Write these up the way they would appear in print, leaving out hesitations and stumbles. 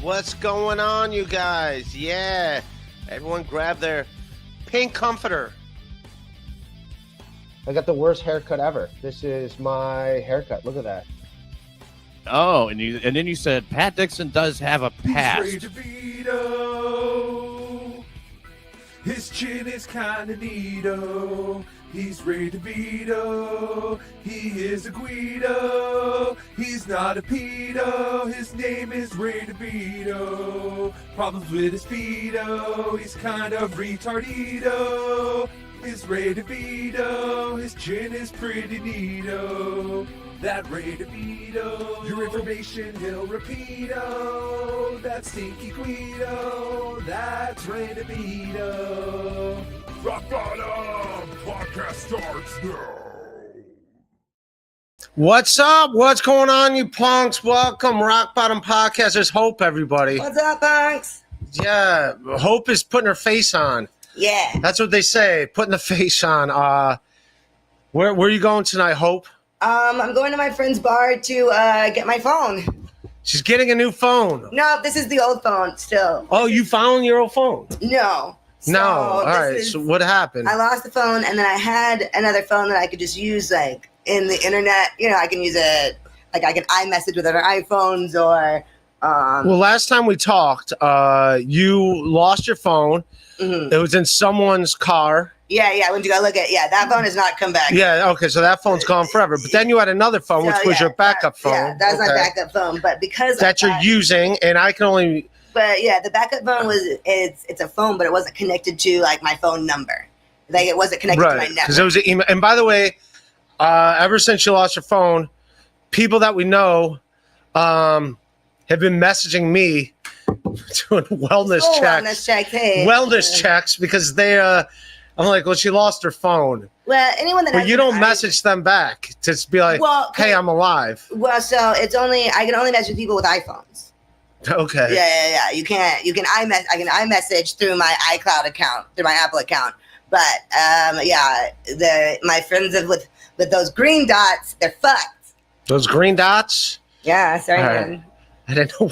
What's going on, you guys? Yeah, everyone grab their pink comforter. I got the worst haircut ever. This is my haircut. Look at that. Oh, and then you said Pat Dixon does have a past. He's Ray DeVito. His chin is kinda neato. He's Ray DeVito. He is a Guido. He's not a pedo. His name is Ray DeVito. Problems with his feedo. He's kind of retardito. He's Ray DeVito. His chin is pretty neato. That Ray DeVito. Your information he'll repeat-o. That stinky Guido. That's Ray DeVito. Rock Bottom Podcast starts now. What's up? What's going on, you punks? Welcome, Rock Bottom Podcast. There's Hope, everybody. What's up, punks? Yeah, Hope is putting her face on. Yeah. That's what they say, putting the face on. Where are you going tonight, Hope? I'm going to my friend's bar to get my phone. She's getting a new phone. No, this is the old phone still. Oh, you found your old phone? No. No. All right. So what happened? I lost the phone, and then I had another phone that I could just use, like, in the internet. You know, I can use it, like, I can iMessage with other iPhones or... Well, last time we talked, you lost your phone. Mm-hmm. It was in someone's car. Yeah, I went to go look at that phone has not come back. Yeah, okay, so that phone's gone forever. But then you had another phone, which was your backup phone. Yeah, that's my backup phone. But because that you're using, and I can only... But yeah, the backup phone it's a phone, but it wasn't connected to like my phone number. Like it wasn't connected to my network. Because it was an email. And by the way, ever since you lost your phone, people that we know have been messaging me doing wellness checks. Wellness checks because they I'm like, well, she lost her phone. Well, anyone that you don't message them back to just be like, hey, I'm alive. Well, so I can only message people with iPhones. Okay. Yeah. I can iMessage through my iCloud account, through my Apple account. But my friends with those green dots, they're fucked. Those green dots? Yeah, sorry. Right. I didn't know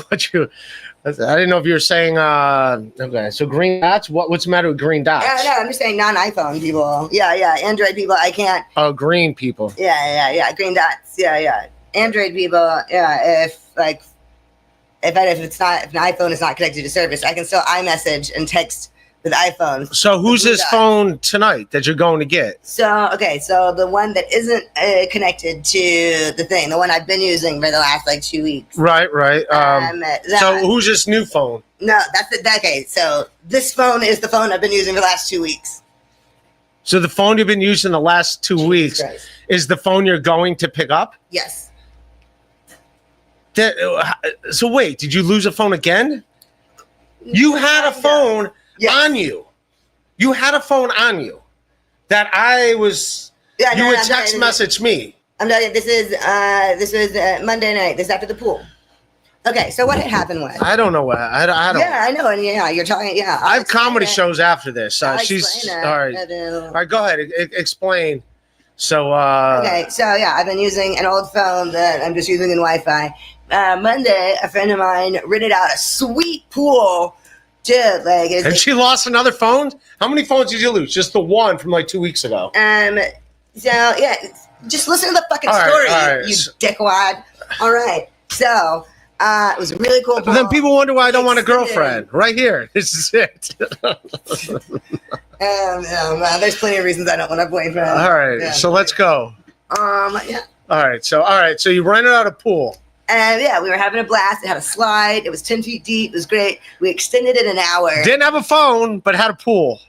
I didn't know if you were saying okay. So green dots? What's the matter with green dots? Yeah, no, I'm just saying non-iPhone people. Yeah, Android people, I can't. Oh, green people. Yeah, green dots. Yeah. Android people, yeah, if an iPhone is not connected to service, I can still iMessage and text with iPhone. So who's his phone tonight that you're going to get? So the one that isn't connected to the thing, the one I've been using for the last 2 weeks. Right. So who's this new phone? No, that's it. Okay, so this phone is the phone I've been using for the last 2 weeks. So the phone you've been using the last 2 weeks is the phone you're going to pick up? Yes. So wait, did you lose a phone again? You had a phone on you. You had a phone on you that I was. Yeah, you would text message me. I'm telling you, this was Monday night. This is after the pool. Okay, so what had happened was I don't know what I don't. Yeah, I know, and you're talking. Yeah, I have comedy shows after this. She's all right. All right, go ahead. Explain. So okay, so I've been using an old phone that I'm just using in Wi-Fi. Monday, a friend of mine rented out a sweet pool. Dude, and she lost another phone? How many phones did you lose? Just the one from 2 weeks ago. Just listen to the fucking story, you dickwad. All right. So, it was a really cool pool. But then people wonder why I don't want a girlfriend. Right here. This is it. There's plenty of reasons I don't want a boyfriend. All right. So let's go. All right. So you rented out a pool. And we were having a blast. It had a slide. It was 10 feet deep. It was great. We extended it an hour. Didn't have a phone, but had a pool.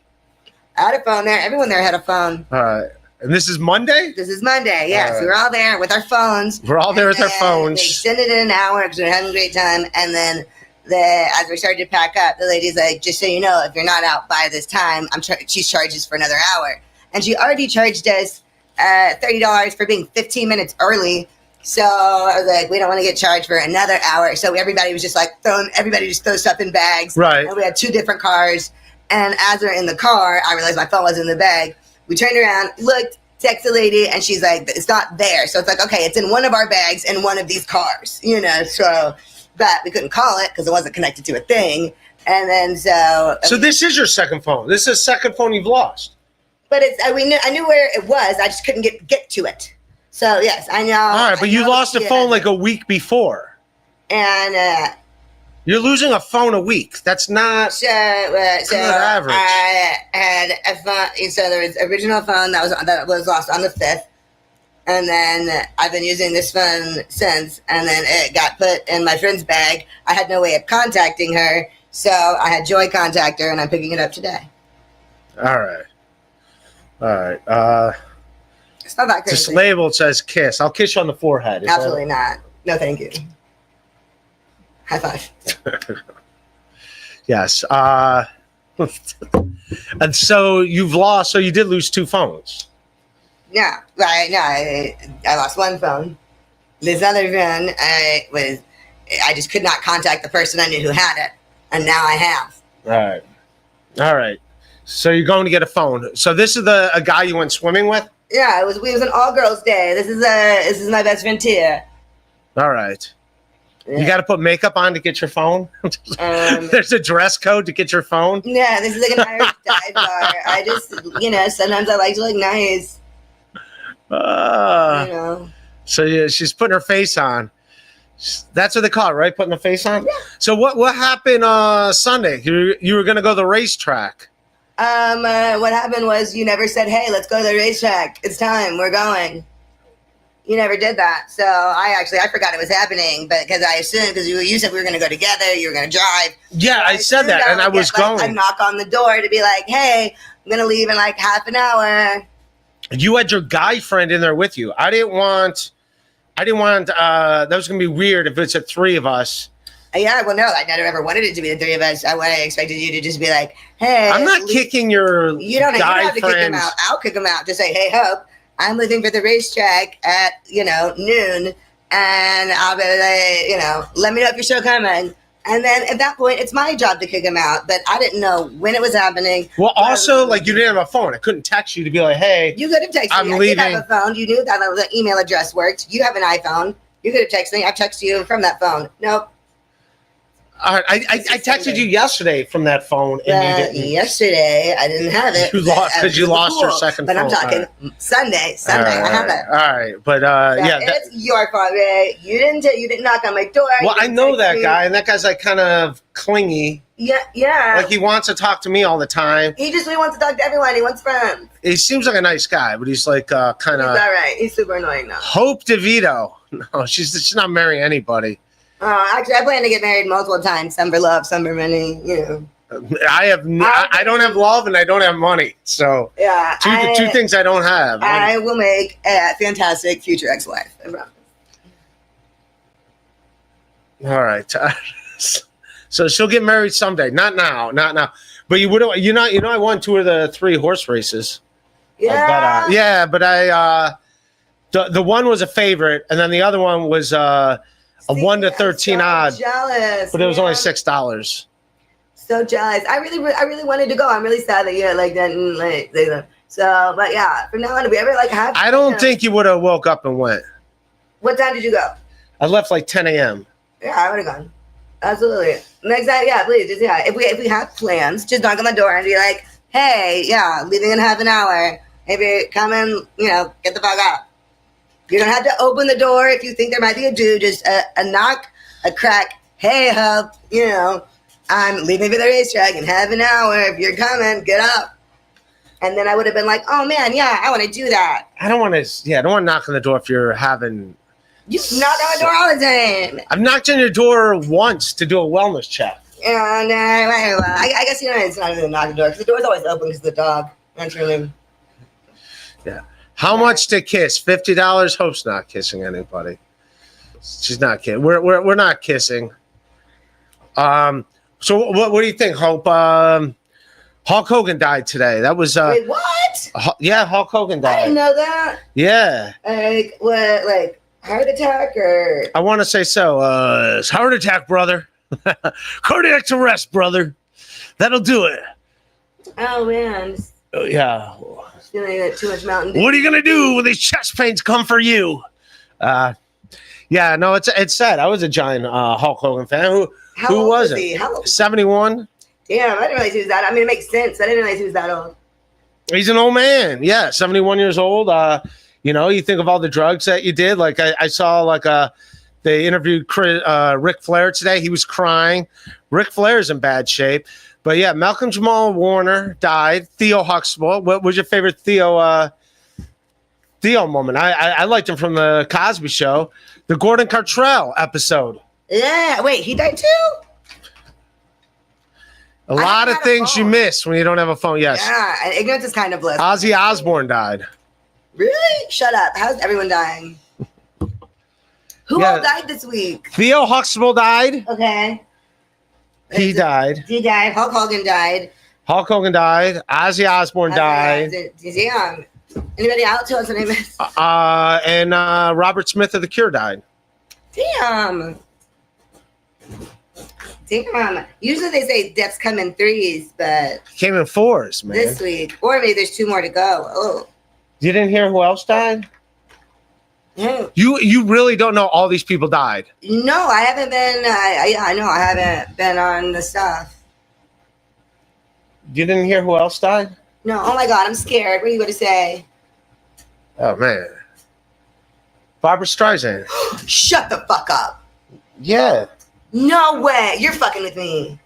I had a phone there. Everyone there had a phone. All right. And this is Monday? This is Monday, yes. Right. We were all there with our phones. We're all there with our phones. We extended it an hour because we were having a great time. And then as we started to pack up, the lady's like, just so you know, if you're not out by this time, she charges for another hour. And she already charged us $30 for being 15 minutes early. So I was like, we don't want to get charged for another hour. So everybody was just everybody just throws stuff in bags. Right. And we had 2 different cars. And as we're in the car, I realized my phone was in the bag. We turned around, looked, texted the lady, and she's like, it's not there. So it's like, okay, it's in one of our bags in one of these cars, So but we couldn't call it because it wasn't connected to a thing. And then so this is your second phone. This is the second phone you've lost. But I knew where it was. I just couldn't get to it. So yes, I know. All right, but you lost a phone like a week before. And you're losing a phone a week. That's not so average. I had a phone. So there was original phone that was lost on the 5th, and then I've been using this phone since. And then it got put in my friend's bag. I had no way of contacting her, so I had Joy contact her, and I'm picking it up today. All right. It's not that crazy. This label says kiss. I'll kiss you on the forehead. Absolutely not. No, thank you. High five. Yes. And so you've lost. So you did lose 2 phones. Yeah. Right. No, I lost one phone. This other phone, I just could not contact the person I knew who had it, and now I have. All right. So you're going to get a phone. So this is a guy you went swimming with? Yeah, it was an all girls day. This is my best friend Tia. All right. Yeah. You got to put makeup on to get your phone? There's a dress code to get your phone? Yeah, this is like an Irish dive bar. I just, sometimes I like to look nice. So yeah, she's putting her face on. That's what they call it, right? Putting the face on? Yeah. So what happened Sunday? You were going to go to the racetrack. What happened was you never said, hey, let's go to the racetrack. It's time. We're going. You never did that. So I forgot it was happening, but because I assumed, because you said we were going to go together, you were going to drive. Yeah, so I said that, and I was going. I knock on the door to be like, hey, I'm going to leave in like half an hour. You had your guy friend in there with you. I didn't want, that was going to be weird if it's 3 of us. Yeah, well, no, I never ever wanted it to be the 3 of us. I expected you to just be like, hey. I'm not kicking your You don't have to kick him out. I'll kick him out to say, hey, Hope, I'm leaving for the racetrack at, noon. And I'll be like, let me know if you're still coming. And then at that point, it's my job to kick him out. But I didn't know when it was happening. Well, also, you didn't have a phone. I couldn't text you to be like, hey. You could have texted I'm me. leaving. I did have a phone. You knew that the email address worked. You have an iPhone. You could have texted me. I texted you from that phone. Nope. All right, I texted you yesterday from that phone. And yesterday, I didn't have it. You lost because you lost your second phone. But I'm talking Sunday. I have it. All right, but yeah. It's your fault, Ray. You didn't knock on my door. Well, I know that guy, and that guy's like kind of clingy. Yeah. Like he wants to talk to me all the time. He wants to talk to everyone. He wants friends. He seems like a nice guy, but he's like kind of. He's all right. He's super annoying now. Hope DeVito. No, she's not marrying anybody. Actually, I plan to get married multiple times. Some for love, some for money. I don't have love and I don't have money. So yeah, two things I don't have. I will make a fantastic future ex-wife. I promise. All right. So she'll get married someday. Not now. But you would. I won 2 of the 3 horse races. Yeah. But the one was a favorite, and then the other one was a 1 to 13 odd. Jealous, but it was only $6. So jealous. I really wanted to go. I'm really sad that you didn't say them. So, but yeah, from now on, if we ever have. I don't think you would have woke up and went. What time did you go? I left 10 a.m. Yeah, I would have gone. Absolutely. Next time, yeah, please, just If we have plans, just knock on the door and be like, hey, yeah, leaving in half an hour. Maybe come and get the fuck out. You don't have to open the door if you think there might be a dude. Just a knock, a crack. Hey, Hope, I'm leaving for the racetrack in half an hour. If you're coming, get up. And then I would have been like, oh man, yeah, I want to do that. I don't want to knock on the door if you're having. You knock on the door all the time. I've knocked on your door once to do a wellness check. Yeah, no, I guess it's not even a knock on the door because the door's always open because of the dog. Naturally. Yeah. How much to kiss? $50. Hope's not kissing anybody. She's not kidding. We're not kissing. So what do you think, Hope? Hulk Hogan died today. That was wait, what? Yeah, Hulk Hogan died. I didn't know that. Yeah. What? Heart attack or? I want to say so. It's heart attack, brother. Cardiac arrest, brother. That'll do it. Oh man. Yeah. Feeling too much Mountain Dew. What are you gonna do when these chest pains come for you? Yeah, Yeah, no, it's sad. I was a giant Hulk Hogan fan. How Who old was wasn't? he? How old? 71. Damn, I didn't realize he was that. I mean, it makes sense. I didn't realize he was that old. He's an old man. Yeah, 71 years old. You think of all the drugs that you did. Like I saw they interviewed Ric Flair today. He was crying. Ric Flair's in bad shape. But yeah, Malcolm Jamal Warner died. Theo Huxtable. What was your favorite Theo moment? I liked him from the Cosby Show, the Gordon Gartrell episode. Yeah. Wait, he died too? A lot of things you miss when you don't have a phone. Yes. Yeah, and ignorance is kind of bliss. Ozzy Osbourne died. Really? Shut up. How's everyone dying? Who all died this week? Theo Huxtable died. Okay. He died. He died. Hulk Hogan died. Hulk Hogan died. Ozzy Osbourne died. Damn. Anybody else who has a name? And Robert Smith of The Cure died. Damn. Usually they say deaths come in threes, but Came in fours, man. this week, or maybe there's 2 more to go. Oh, You didn't hear who else died? no, You really don't know all these people died. no, I haven't been. I know I haven't been on the stuff. You didn't hear who else died? No, oh my God, I'm scared. What are you going to say? Oh man, Barbara Streisand. Shut the fuck up. Yeah. No way. You're fucking with me.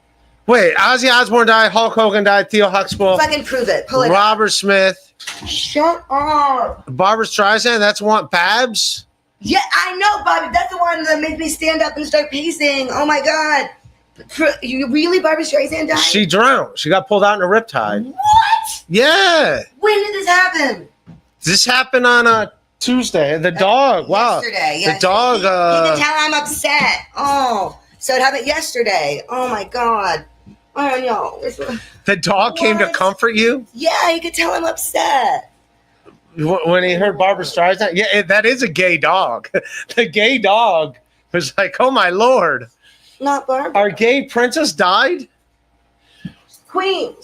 Wait, Ozzy Osbourne died. Hulk Hogan died. Theo Huxtable. Fucking prove it. Pull it. Robert Smith. Shut up. Barbara Streisand. That's one. Babs. Yeah, I know, Bobby. That's the one that made me stand up and start pacing. Oh my God. You really, Barbara Streisand died? She drowned. She got pulled out in a riptide. What? Yeah. When did this happen? This happened on Tuesday. The dog. Wow. Yesterday. Yes. The dog. You can tell I'm upset. Oh, so it happened yesterday. Oh my God. I don't know. The dog came to What? comfort you? Yeah, you could tell I'm upset. When he heard Barbara Streisand? Yeah, that is a gay dog. The gay dog was like, oh my Lord. Not Barbara. Our gay princess died? Queen.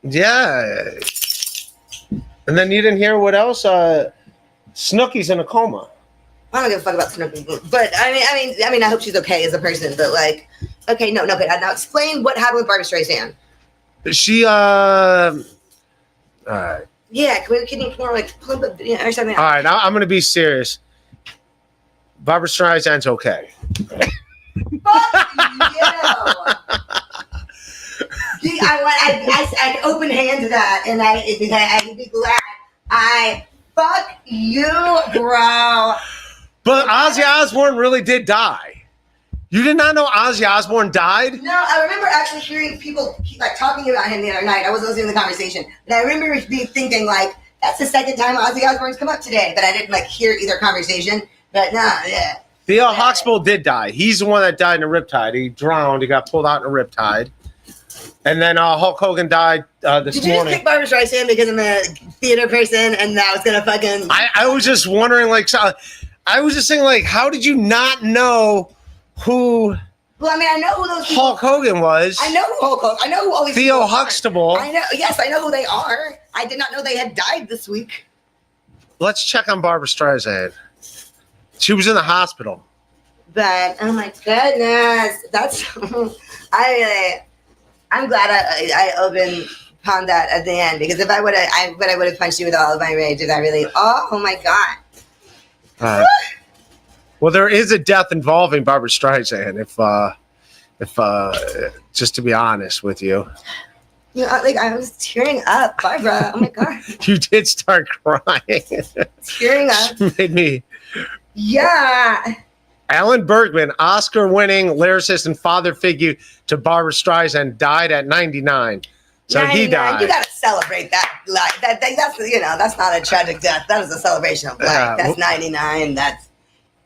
Yeah. And then you didn't hear what else? Snooki's in a coma. I don't give a fuck about Snooki, but I mean, I hope she's okay as a person. But like, okay, no, good. Now explain what happened with Barbara Streisand. She all right. Yeah, can you more like pull up the video or something? All right, now I'm gonna be serious. Barbara Streisand's okay. Fuck you! I open hand to that, and I'd be glad. Fuck you, bro. But Ozzy Osbourne really did die. You did not know Ozzy Osbourne died? No, I remember actually hearing people like talking about him the other night. I wasn't listening to the conversation, but I remember thinking like, that's the second time Ozzy Osbourne's come up today. But I didn't like hear either conversation. But no, yeah. Theo Huxtable did die. He's the one that died in a riptide. He drowned. He got pulled out in a riptide. And then Hulk Hogan died this morning. Did you just pick Barbara Streisand because I'm a theater person and I was gonna fucking? I was just wondering, like, I was just saying, like, how did you not know who? Well, I mean, I know who those people Hulk Hogan was. I know who Hulk Hogan. I know who all these Theo people Huxtable. are. I know. Yes, I know who they are. I did not know they had died this week. Let's check on Barbara Streisand. She was in the hospital. But oh my goodness, that's I'm glad I opened upon that at the end because if I would have punched you with all of my rage if I really oh my God. Well, there is a death involving Barbara Streisand. If just to be honest with you, You know, like I was tearing up, Barbara. Oh my God, you did start crying. tearing up. She made me. Yeah. Alan Bergman, Oscar-winning lyricist and father figure to Barbara Streisand, died at 99. So he died. You gotta celebrate that life. That's that's not a tragic death. That is a celebration of life. That's 99.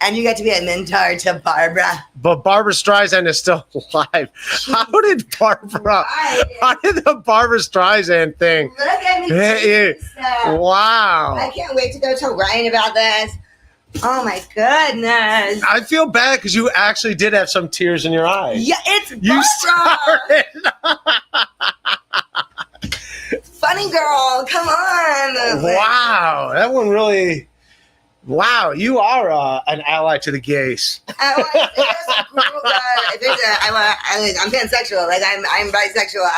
And you get to be a mentor to Barbara. But Barbara Streisand is still alive. How did the Barbara Streisand thing? Look at me. Wow. I can't wait to go tell Ryan about this. Oh my goodness. I feel bad because you actually did have some tears in your eyes. Yeah, it's Barbara. You started. Funny girl, come on. Wow, that one really Wow, you are an ally to the gays. I'm pansexual. Like I'm bisexual.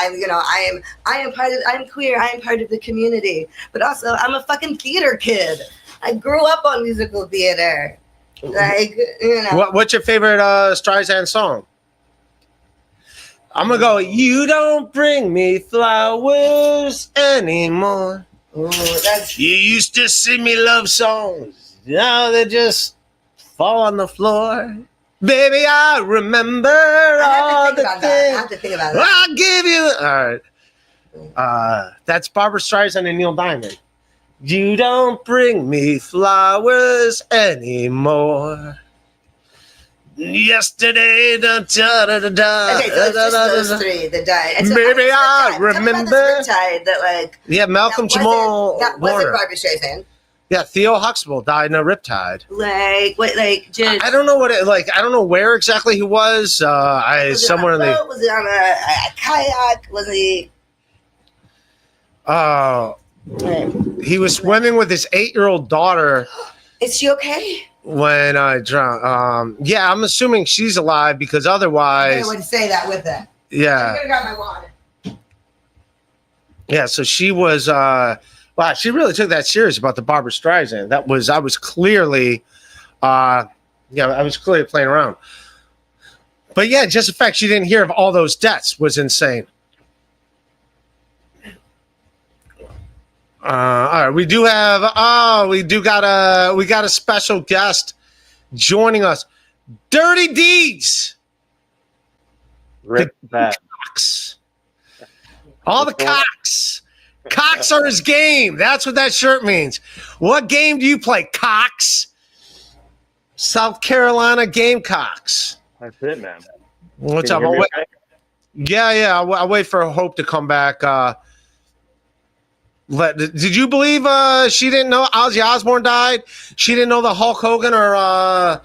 I'm queer. I am part of the community. But also, I'm a fucking theater kid. I grew up on musical theater. Like, you know. What's your favorite Streisand song? I'm gonna go. You don't bring me flowers anymore. Ooh, You used to sing me love songs. Now they just fall on the floor. Baby, I remember all the things. I have to think about that. I'll give you. All right. That's Barbara Streisand and Neil Diamond. You don't bring me flowers anymore. Yesterday, da da da da da. Okay, so it's just those three that died. And so Baby, I remember. That like Yeah, Malcolm Jamal that wasn't Warner. Barbara Streisand. Yeah, Theo Huxtable died in a riptide. Like what? Like just. I don't know what it like. I don't know where exactly he was. Was Somewhere in the. Was it on a kayak? Was he? He was swimming with his 8-year-old daughter Is she okay? when I drowned. Yeah, I'm assuming she's alive because I otherwise, would say that with that. I'm yeah, gonna grab my water. yeah. So she was. Wow, she really took that serious about the Barbara Streisand. I was clearly, I was clearly playing around. But yeah, just the fact she didn't hear of all those deaths was insane. All right, we got a special guest joining us. Dirty Deeds. Rip that. Cocks. All the cocks. Cocks are his game. That's what that shirt means. What game do you play? Cocks. South Carolina Gamecocks. That's it, man. What's Can up? you hear me okay? Yeah. I'll wait for Hope to come back. Did you believe she didn't know Ozzy Osbourne died? She didn't know that Hulk Hogan or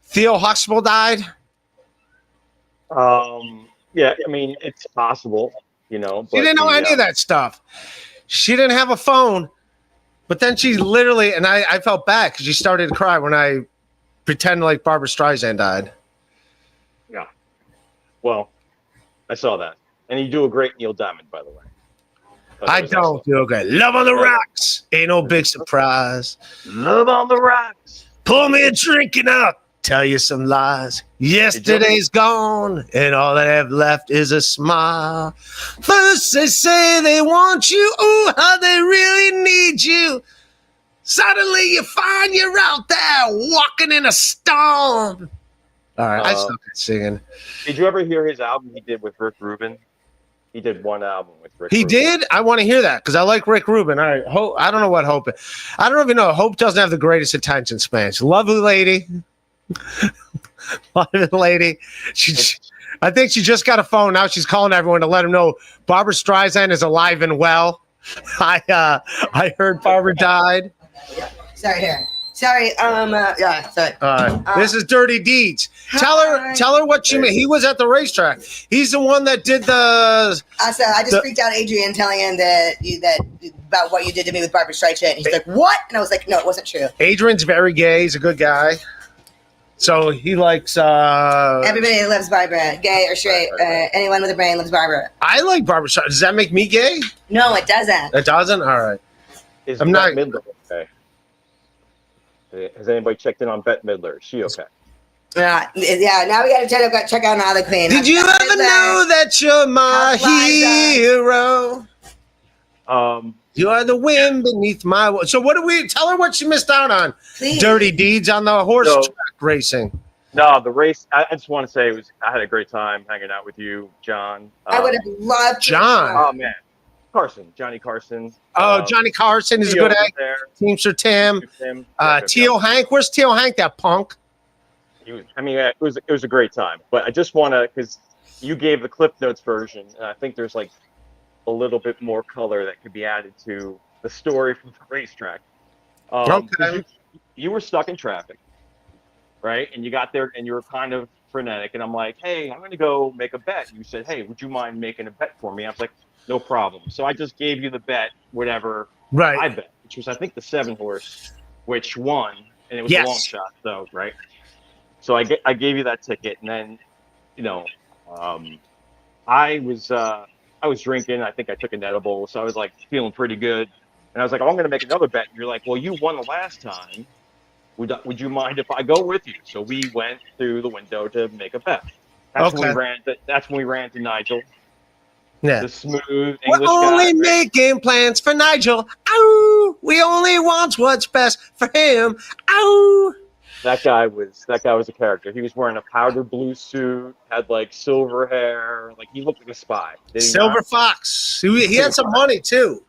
Theo Huxtable died? Yeah, I mean, it's possible, you know. She didn't know any of that stuff. She didn't have a phone. But then she literally, and I felt bad because she started to cry when I pretended like Barbara Streisand died. Yeah. Well, I saw that. And you do a great Neil Diamond, by the way. I don't feel good. Love on the rocks. Ain't no big surprise. Love on the rocks. Pour me a drink and I'll tell you some lies. Yesterday's gone and all they have left is a smile. First they say they want you. Ooh, how they really need you. Suddenly you find you're out there walking in a storm. All right, I stopped singing. Did you ever hear his album he did with Rick Rubin? He did one album with Rick He Rubin. did? I want to hear that because I like Rick Rubin. All right, I don't know what Hope is. I don't even know. Hope doesn't have the greatest attention span. She's a lovely lady. Lovely lady. I think she just got a phone. Now she's calling everyone to let them know Barbara Streisand is alive and well. I heard Barbara died. Sorry. Sorry. This is Dirty Deeds. Tell her what you mean. He was at the racetrack. He's the one that did the. So I just freaked out Adrian telling him that about what you did to me with Barbara Streisand. He's like, "What?" And I was like, "No, it wasn't true." Adrian's very gay. He's a good guy. So he likes. Everybody loves Barbara, gay or straight. Anyone with a brain loves Barbara. I like Barbara Streisand. Does that make me gay? No, it doesn't. It doesn't. All right. I'm not. Bette Midler okay? Has anybody checked in on Bette Midler? Is she okay? Yeah. Now we got to check out another queen. Did you ever know that you're my hero? You are the wind beneath my. So what do we tell her? What she missed out on? Please. Dirty Deeds on the horse track racing. No, the race. I just want to say I had a great time hanging out with you, John. I would have loved John. Oh man, Johnny Carson. Johnny Carson is a good egg. Teamster Tim. Teal Hank. Where's Teal Hank? That punk. It was a great time. But I just want to, because you gave the Cliff Notes version, and I think there's like a little bit more color that could be added to the story from the racetrack. Okay. You were stuck in traffic, right? And you got there and you were kind of frenetic. And I'm like, hey, I'm going to go make a bet. You said, hey, would you mind making a bet for me? I was like, no problem. So I just gave you the bet, whatever I bet, which was, I think, the 7 horse, which won. and it was a long shot, so right. So I gave you that ticket, and then, you know, I was drinking. I think I took an edible, so I was like feeling pretty good. And I was like, oh, I'm going to make another bet. And you're like, well, you won the last time. Would you mind if I go with you? So we went through the window to make a bet. That's when we ran. That's when we ran to Nigel. Yeah. The smooth English We're only guy. making plans for Nigel. Ow! We only want what's best for him. Ow! That guy was a character. He was wearing a powder blue suit, had like silver hair, like he looked like a spy. Silver Fox. He had some money too.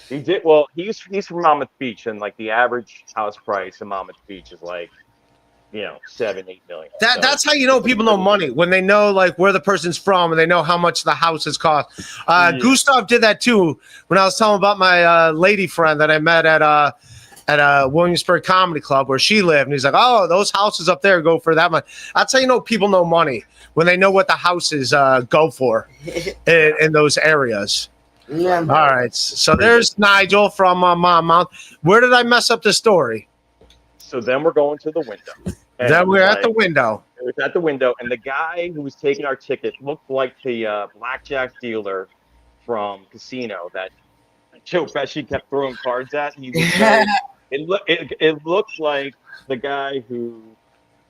He did. Well, he's from Monmouth Beach, and like the average house price in Monmouth Beach is like, you know, 7-8 million. That's how you know people know money, when they know like where the person's from and they know how much the houses cost. Gustav did that too when I was telling about my lady friend that I met at Williamsburg Comedy Club where she lived, and he's like, "Oh, those houses up there go for that much." That's how you know people know money, when they know what the houses go for in those areas. Yeah. All right, so there's Nigel from Monmouth. Where did I mess up the story? So then we're going to the window. Then we're at the window. It was at the window, and the guy who was taking our ticket looked like the blackjack dealer from Casino that Joe Pesci kept throwing cards at. He was it looked like the guy who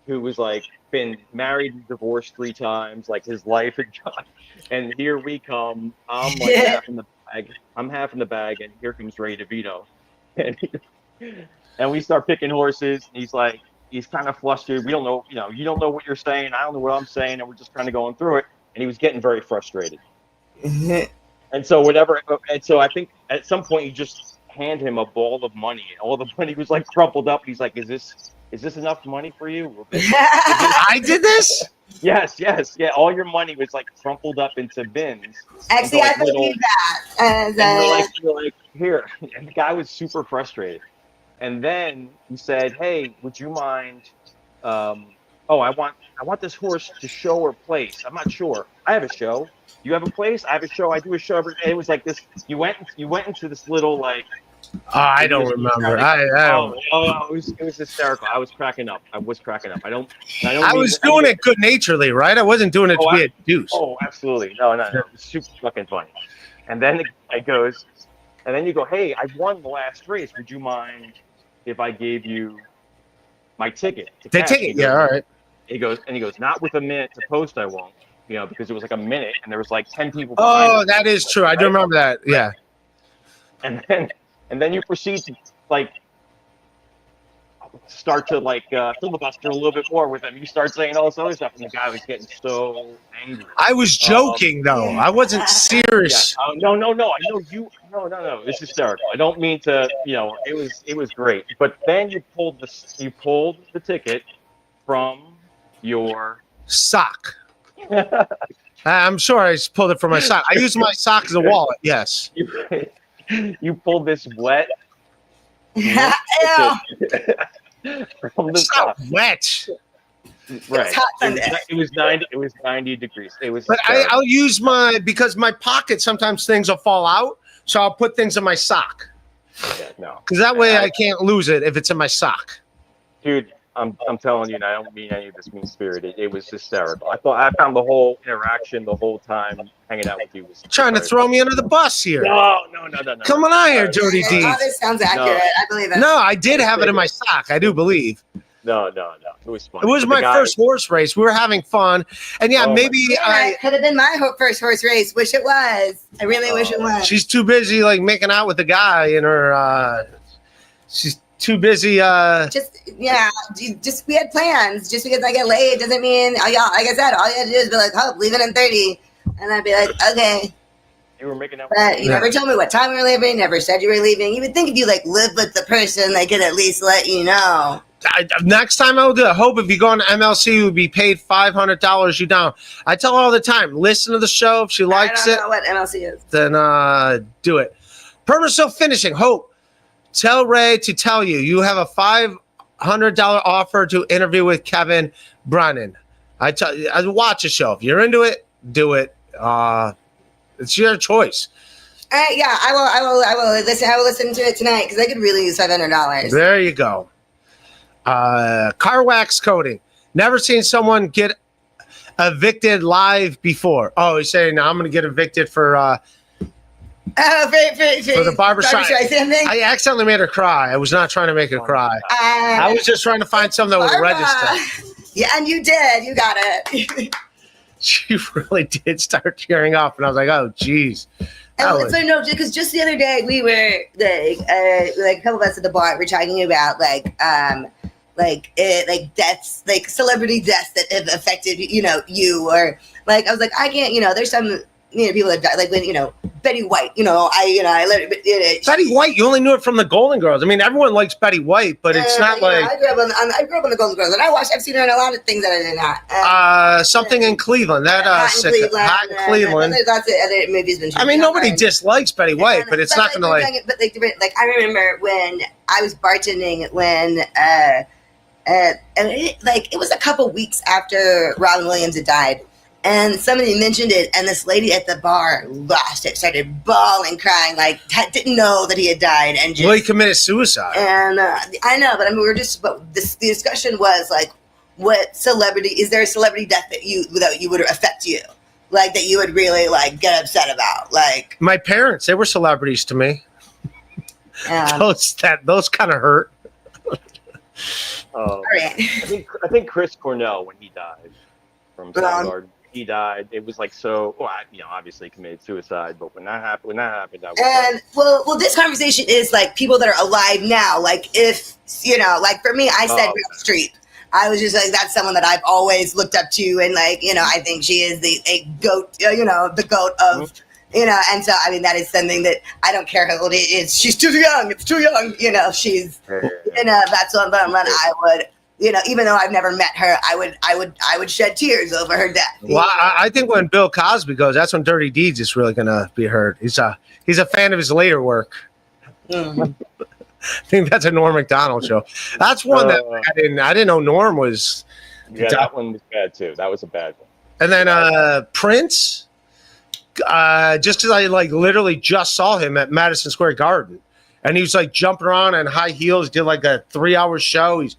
was like been married and divorced 3 times, like his life had gone. And here we come. I'm like half in the bag. I'm half in the bag, and here comes Ray DeVito. And we start picking horses. And he's kind of flustered. We don't know, you don't know what you're saying. I don't know what I'm saying, and we're just kind of going through it. And he was getting very frustrated. And so I think at some point you just hand him a ball of money. All the money was like crumpled up. He's like, "Is this enough money for you?" I did this? Yes. Yeah, all your money was like crumpled up into bins. Actually, I believe that. And we're like, here. And the guy was super frustrated. And then he said, "Hey, would you mind? I want this horse to show or place. I'm not sure. I have a show. You have a place? I have a show. I do a show every day." It was like this. You went into this little like. I don't remember. I don't. It was hysterical. I was cracking up. I was doing it good naturedly, right? I wasn't doing it to be a deuce. Oh, absolutely. No. It was super fucking funny. And then the guy goes, and then you go, "Hey, I won the last race. Would you mind if I gave you my ticket?" The ticket, yeah, all right. He goes, "Not with a minute to post, I won't." Because it was like a minute, and there was like 10 people. Oh, that is true. I do remember that. Yeah. And then you proceed to like start to like filibuster a little bit more with him. You start saying all this other stuff, and the guy was getting so angry. I was joking though. I wasn't serious. Yeah. No. I know you. No. It's hysterical. I don't mean to. It was great. But then you pulled the ticket from your sock. I'm sure I just pulled it from my sock. I use my sock as a wallet. Yes. You pulled this wet. From the it's not wet. Right. It was 90. It was 90 degrees. It was. But I'll use because my pocket sometimes things will fall out, so I'll put things in my sock. Yeah, no. Because that way I can't lose it if it's in my sock. Dude, I'm telling you, and I don't mean any of this mean spirited. It was hysterical. I found the whole interaction, the whole time hanging out with you was trying to throw me under the bus here. No. Come on here, Dirty D. Oh, this sounds accurate. I believe it. No, I did have it in my sock. I do believe. No. It was fun. It was my first horse race. We were having fun, and maybe it could have been my first horse race. Wish it was. I really wish it was. She's too busy like making out with the guy in her. She's too busy. We had plans. Just because I get laid doesn't mean, like I said, all you had to do is be like, "Hope, leaving in 30," and I'd be like, "Okay." You were making out. But you never told me what time we were leaving. Never said you were leaving. You would think if you lived with the person, they could at least let you know. Next time I will do it. I hope if you go on MLC, you would be paid $500 you down. I tell her all the time, listen to the show. If she likes I don't know what MLC is. Then do it. Permanent Self Finishing. Hope, tell Ray to tell you. You have a $500 offer to interview with Kevin Brennan. I watch the show. If you're into it, do it. It's your choice. I will listen. I will listen to it tonight because I could really use $500. There you go. Car wax coating. Never seen someone get evicted live before. Oh, he's saying I'm going to get evicted for for the barbershop. Thing? I accidentally made her cry. I was not trying to make her cry. I was just trying to find something that was registered. Yeah, and you did. You got it. She really did start tearing up, and I was like, "Oh, geez." And so no, because just the other day we were like a couple of us at the bar. We're talking about deaths, like celebrity deaths that have affected you, or like I was like I can't, there's some people that die, like when Betty White, I let it. Betty White, you only knew it from the Golden Girls. I mean, everyone likes Betty White, but it's not like I grew up on the Golden Girls, and I've seen her in a lot of things that I did not. Something in Cleveland, Hot in Cleveland. There's lots of other movies. I mean, nobody dislikes Betty White, but it's not going to But I remember when I was bartending when. And it was a couple weeks after Robin Williams had died, and somebody mentioned it, and this lady at the bar lost it, started bawling, crying, like didn't know that he had died, and just, well, he committed suicide. And I know, but I mean, the discussion was like, what celebrity is there? A celebrity death that you would affect you, like that you would really like get upset about, like my parents? They were celebrities to me. Those kind of hurt. I think Chris Cornell, when he died from Soundgarden, he died. It was like obviously committed suicide. But when that happened, that was. And well, this conversation is like people that are alive now. Like if like for me, I said Meryl Streep. I was just like, that's someone that I've always looked up to, and like I think she is a goat. The goat of. And so, I mean, that is something that I don't care how old it is. She's too young. It's too young. She's, that's one I would, even though I've never met her, I would shed tears over her death. Well, I think when Bill Cosby goes, that's when Dirty Deeds is really going to be heard. He's a fan of his later work. I think that's a Norm Macdonald show. That's one that I didn't know Norm was. Yeah, that one was bad too. That was a bad one. And then Prince. Just because I literally just saw him at Madison Square Garden, and he was like jumping around in high heels, did like a 3-hour show. He's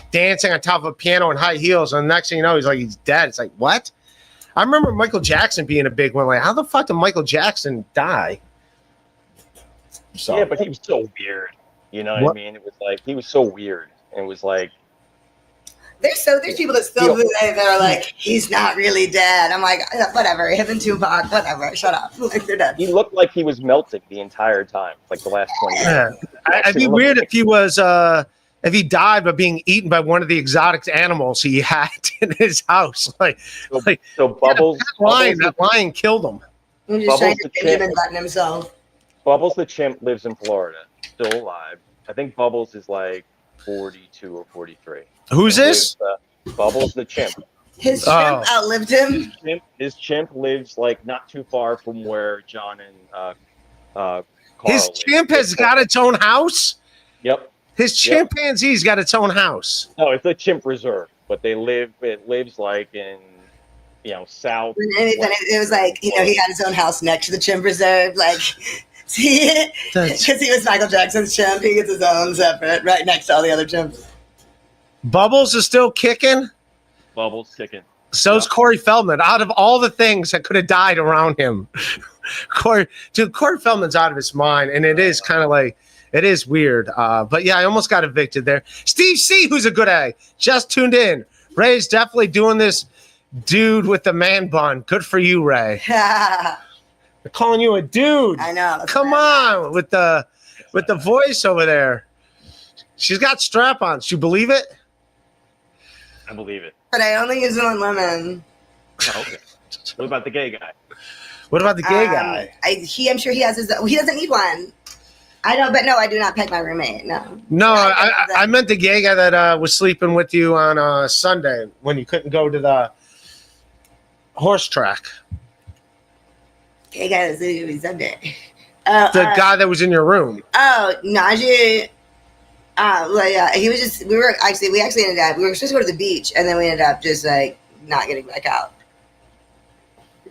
dancing on top of a piano in high heels, and the next thing you know, he's dead. It's like, what? I remember Michael Jackson being a big one. Like, how the fuck did Michael Jackson die? So, yeah, but he was so weird. You know what I mean? It was like he was so weird. It was like. There's people that still that are like, he's not really dead. I'm like, whatever, him and Tupac, whatever, shut up. Like, they're dead. He looked like he was melting the entire time, like the last 20 years. Yeah. It'd be weird if he was, if he died by being eaten by one of the exotic animals he had in his house. So Bubbles, that lion killed him. I'm just trying to Benjamin Button himself. Bubbles the chimp lives in Florida, still alive. I think Bubbles is like 42 or 43. Who's this? Bubbles the chimp. His chimp outlived him. His chimp lives like not too far from where John and Carl his chimp has got its own house? Yep. His chimpanzee's got its own house. No, it's a chimp reserve, but it lives like in south. It was like, he had his own house next to the chimp reserve, like because he was Michael Jackson's chimp. He gets his own separate right next to all the other chimps. Bubbles is still kicking. Bubbles kicking. So's Corey Feldman. Out of all the things that could have died around him, Corey Feldman's out of his mind, and it is kind of like it is weird. But yeah, I almost got evicted there. Steve C, who's a good egg, just tuned in. Ray's definitely doing this. Dude with the man bun. Good for you, Ray. They're calling you a dude. I know. Come on with the voice over there. She's got strap-ons. You believe it? I believe it. But I only use it on women. Oh, okay. What about the gay guy? What about the gay guy? I'm sure he has his. He doesn't need one. I know, but no, I do not peg my roommate. No. No, I meant the gay guy that was sleeping with you on Sunday when you couldn't go to the horse track. Gay guy that was sleeping with me Sunday. The guy that was in your room. Oh, Najee. He was just. We actually ended up. We were supposed to go to the beach, and then we ended up just like not getting back out.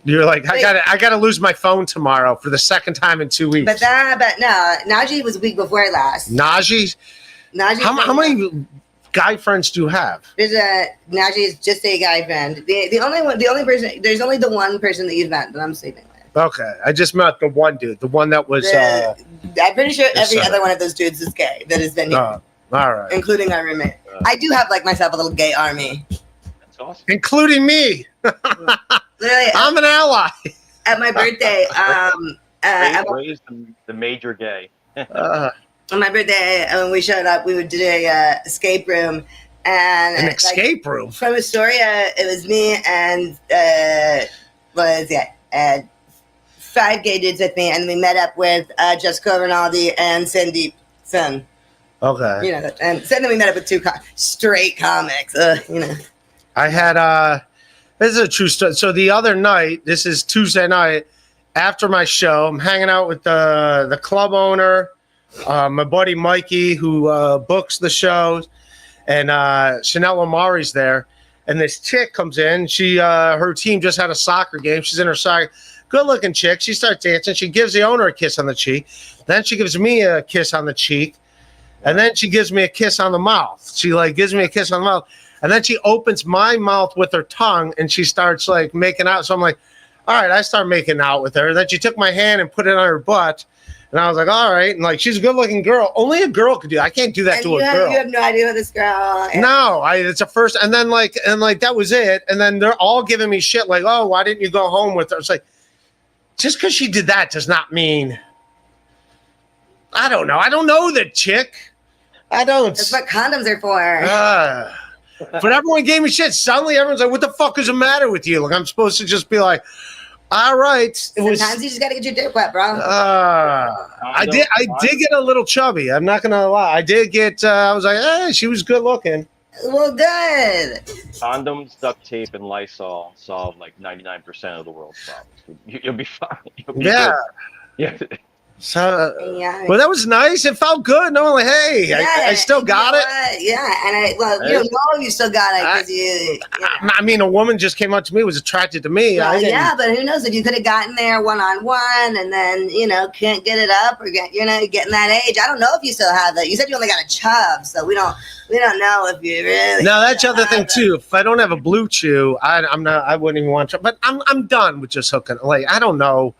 You're like, I gotta lose my phone tomorrow for the second time in 2 weeks. But no, Najee was a week before last. Najee. How many guy friends do you have? There's now she's just a guy friend. The only person, there's only the one person that you've met that I'm sleeping with. Okay, I just met the one dude, the one that was. I'm pretty sure every other one of those dudes is gay that has been here, all right, including our roommate. I do have like myself a little gay army, That's awesome. including me. literally. I'm an ally. At my birthday, Ray's the major gay. Uh, on my birthday, when we showed up, we would do a escape room, and an escape room. from Astoria. It was me and 5 gay dudes with me, and we met up with Jessica Rinaldi and Sandeep Sun. Okay. You know, and then we met up with 2 straight comics. You know, I had this is a true story. So the other night, this is Tuesday night, after my show, I'm hanging out with the club owner, my buddy Mikey, who books the shows, and Chanel Amari's there. And this chick comes in. She her team just had a soccer game. She's in her soccer. Good looking chick. She starts dancing. She gives the owner a kiss on the cheek. Then she gives me a kiss on the cheek. And then she gives me a kiss on the mouth. She like gives me a kiss on the mouth. And then she opens my mouth with her tongue and she starts like making out. So I'm like, all right, I start making out with her. And then she took my hand and put it on her butt. And I was like, all right. And like, she's a good looking girl. Only a girl could do that. I can't do that to a girl. You have no idea who this girl is. No, it's a first. And then like that was it. And then they're all giving me shit like, oh, why didn't you go home with her? It's like, just because she did that does not mean, I don't know. I don't know the chick. I don't. That's what condoms are for. But everyone gave me shit. Suddenly everyone's like, what the fuck is the matter with you? Like, I'm supposed to just be like, all right. Sometimes you just got to get your dick wet, bro. I did get a little chubby. I'm not going to lie. I did get, I was like, she was good looking. Well, good. Condoms, duct tape, and Lysol solve like 99% of the world's problems. You'll be fine. You'll be Yeah. good. Yeah. So, Yeah. well, that was nice. It felt good. No, like, hey, Yeah, I still got it. Yeah, and you don't know you still got it because you know. I mean, a woman just came up to me, was attracted to me. Well, yeah, but who knows if you could have gotten there one-on-one and then, can't get it up or getting that age. I don't know if you still have that. You said you only got a chub, so we don't know if you really. Now that's the other thing too. If I don't have a blue chew, I wouldn't even want to. But I'm done with just hooking. Like, I don't know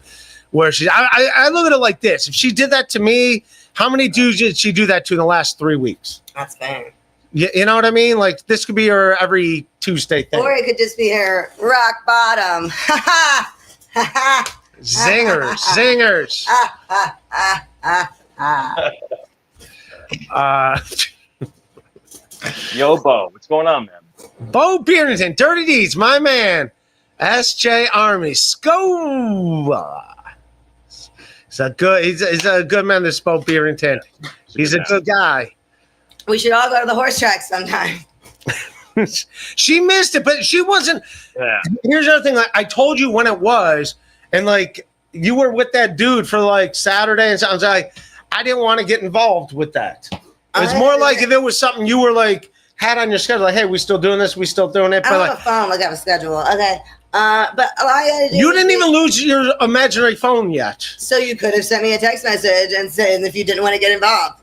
where she's. I look at it like this. If she did that to me, how many dudes did she do that to in the last 3 weeks? That's fair. You know what I mean? Like, this could be her every Tuesday thing. Or it could just be her rock bottom. Zingers. Yo, Bo, what's going on, man? Bo Beardington, Dirty Deeds, my man. SJ Army, Sco. He's a good man, this Bo Beardington. He's a good guy. We should all go to the horse track sometime. She missed it, but she wasn't. Yeah. Here's the other thing. I told you when it was, and like you were with that dude for like Saturday, and so I was like, I didn't want to get involved with that. It was more like if it was something you were like had on your schedule, like, hey, we still doing this, we still doing it. I But don't like, have a phone. Look, I have a schedule. Okay. But all I gotta do you didn't even lose your imaginary phone yet. So you could have sent me a text message and said if you didn't want to get involved.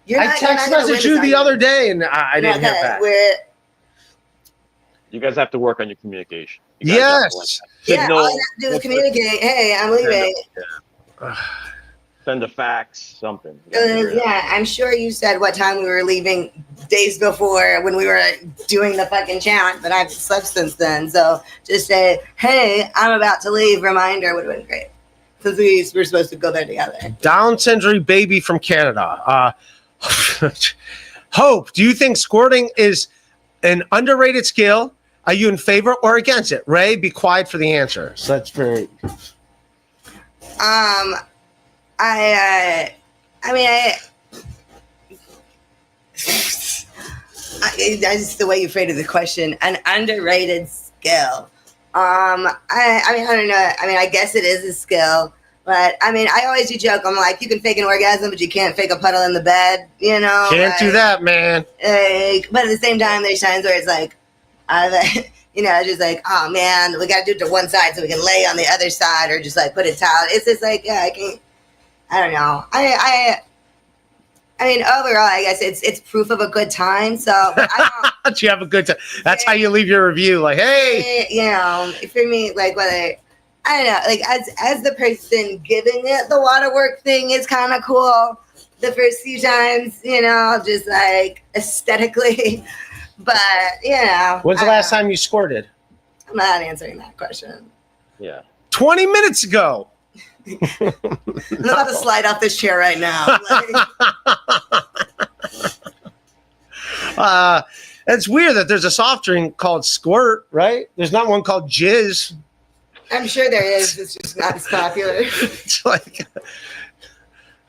I text messaged you the other day, and I didn't hear back. You guys have to work on your communication. Yes. Yeah, all I have to do is communicate. Hey, I'm leaving. Send a fax, something. Yeah, I'm sure you said what time we were leaving days before when we were doing the fucking chant, but I've slept since then. So just say, hey, I'm about to leave. Reminder would have been great. Since we were supposed to go there together. Down syndrome baby from Canada. Hope, do you think squirting is an underrated skill? Are you in favor or against it? Ray, be quiet for the answer. So that's very. That's the way you phrased the question. An underrated skill. I don't know. I mean, I guess it is a skill, but I mean, I always do joke. I'm like, you can fake an orgasm, but you can't fake a puddle in the bed. You know, can't do that, man. But at the same time, there's times where it's like, just like, oh man, we got to do it to one side so we can lay on the other side, or just like put a towel. It's just like, yeah, I don't know. I mean, overall, I guess it's proof of a good time. So, but I don't. You have a good time. That's how you leave your review. Like, hey, You know, for me, like whether I don't know, like as the person giving it, the waterwork thing is kind of cool. The first few times, you know, just like aesthetically, but you know. when's the last time you squirted? I'm not answering that question. Yeah. 20 minutes ago. I'm about to slide off this chair right now. Like, It's weird that there's a soft drink called Squirt, right? There's not one called Jizz. I'm sure there is. It's just not as popular. It's like,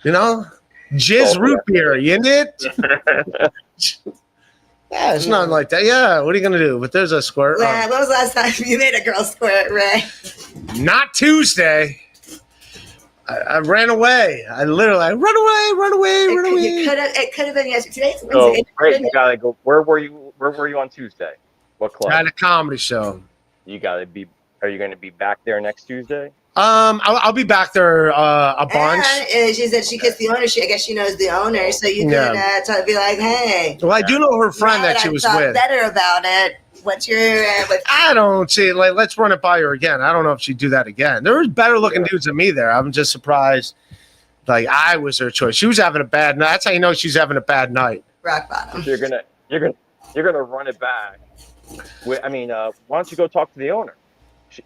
you know, Jizz root beer, isn't it? Yeah, it's not like that. Yeah, what are you going to do? But there's a Squirt. When was the last time you made a girl squirt, Ray? Not Tuesday. I ran away. I run away. It could have been yesterday. Today's So Wednesday. great, you gotta go. Where were you on Tuesday? What club? At a comedy show. You gotta be. Are you going to be back there next Tuesday? I'll be back there a bunch. And she said she kissed the owner. I guess she knows the owner, so you can be like, "Hey." Well, I do know her friend that she was with. Better about it. What's your? I don't see. Like, let's run it by her again. I don't know if she'd do that again. There was better looking dudes than me there. I'm just surprised. Like, I was her choice. She was having a bad night. That's how you know she's having a bad night. Rock bottom. You're gonna run it back. I mean, why don't you go talk to the owner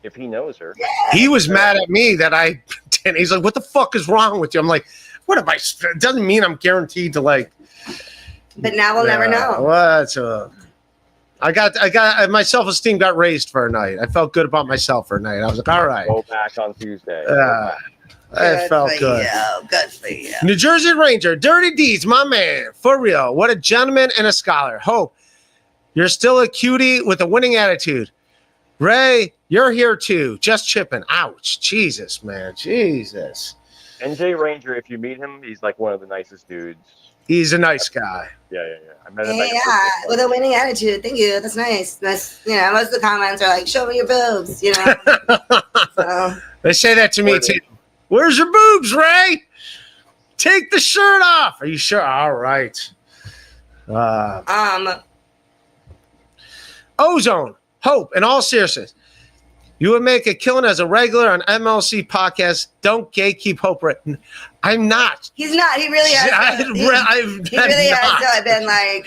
if he knows her? He was mad at me that I didn't. He's like, "What the fuck is wrong with you?" I'm like, "What am I? It doesn't mean I'm guaranteed to like." But now we'll never know. What? I got my self-esteem got raised for a night. I felt good about myself for a night. I was like, all right. Go back on Tuesday. It felt good. Good for you. New Jersey Ranger, Dirty Deeds, my man. For real. What a gentleman and a scholar. Hope, you're still a cutie with a winning attitude. Ray, you're here too. Just chipping. Ouch. Jesus, man. Jesus. NJ Ranger, if you meet him, he's like one of the nicest dudes. He's a nice guy. Yeah. I met him. With a winning attitude. Thank you. That's nice. That's most of the comments are like, "Show me your boobs," you know. So. They say that to me too. Where's your boobs, Ray? Take the shirt off. Are you sure? All right. Ozone. Hope, in all seriousness, you would make a killing as a regular on MLC podcast. Don't gatekeep Hope. I'm not. He's not. He really has. He really has. So I've been like,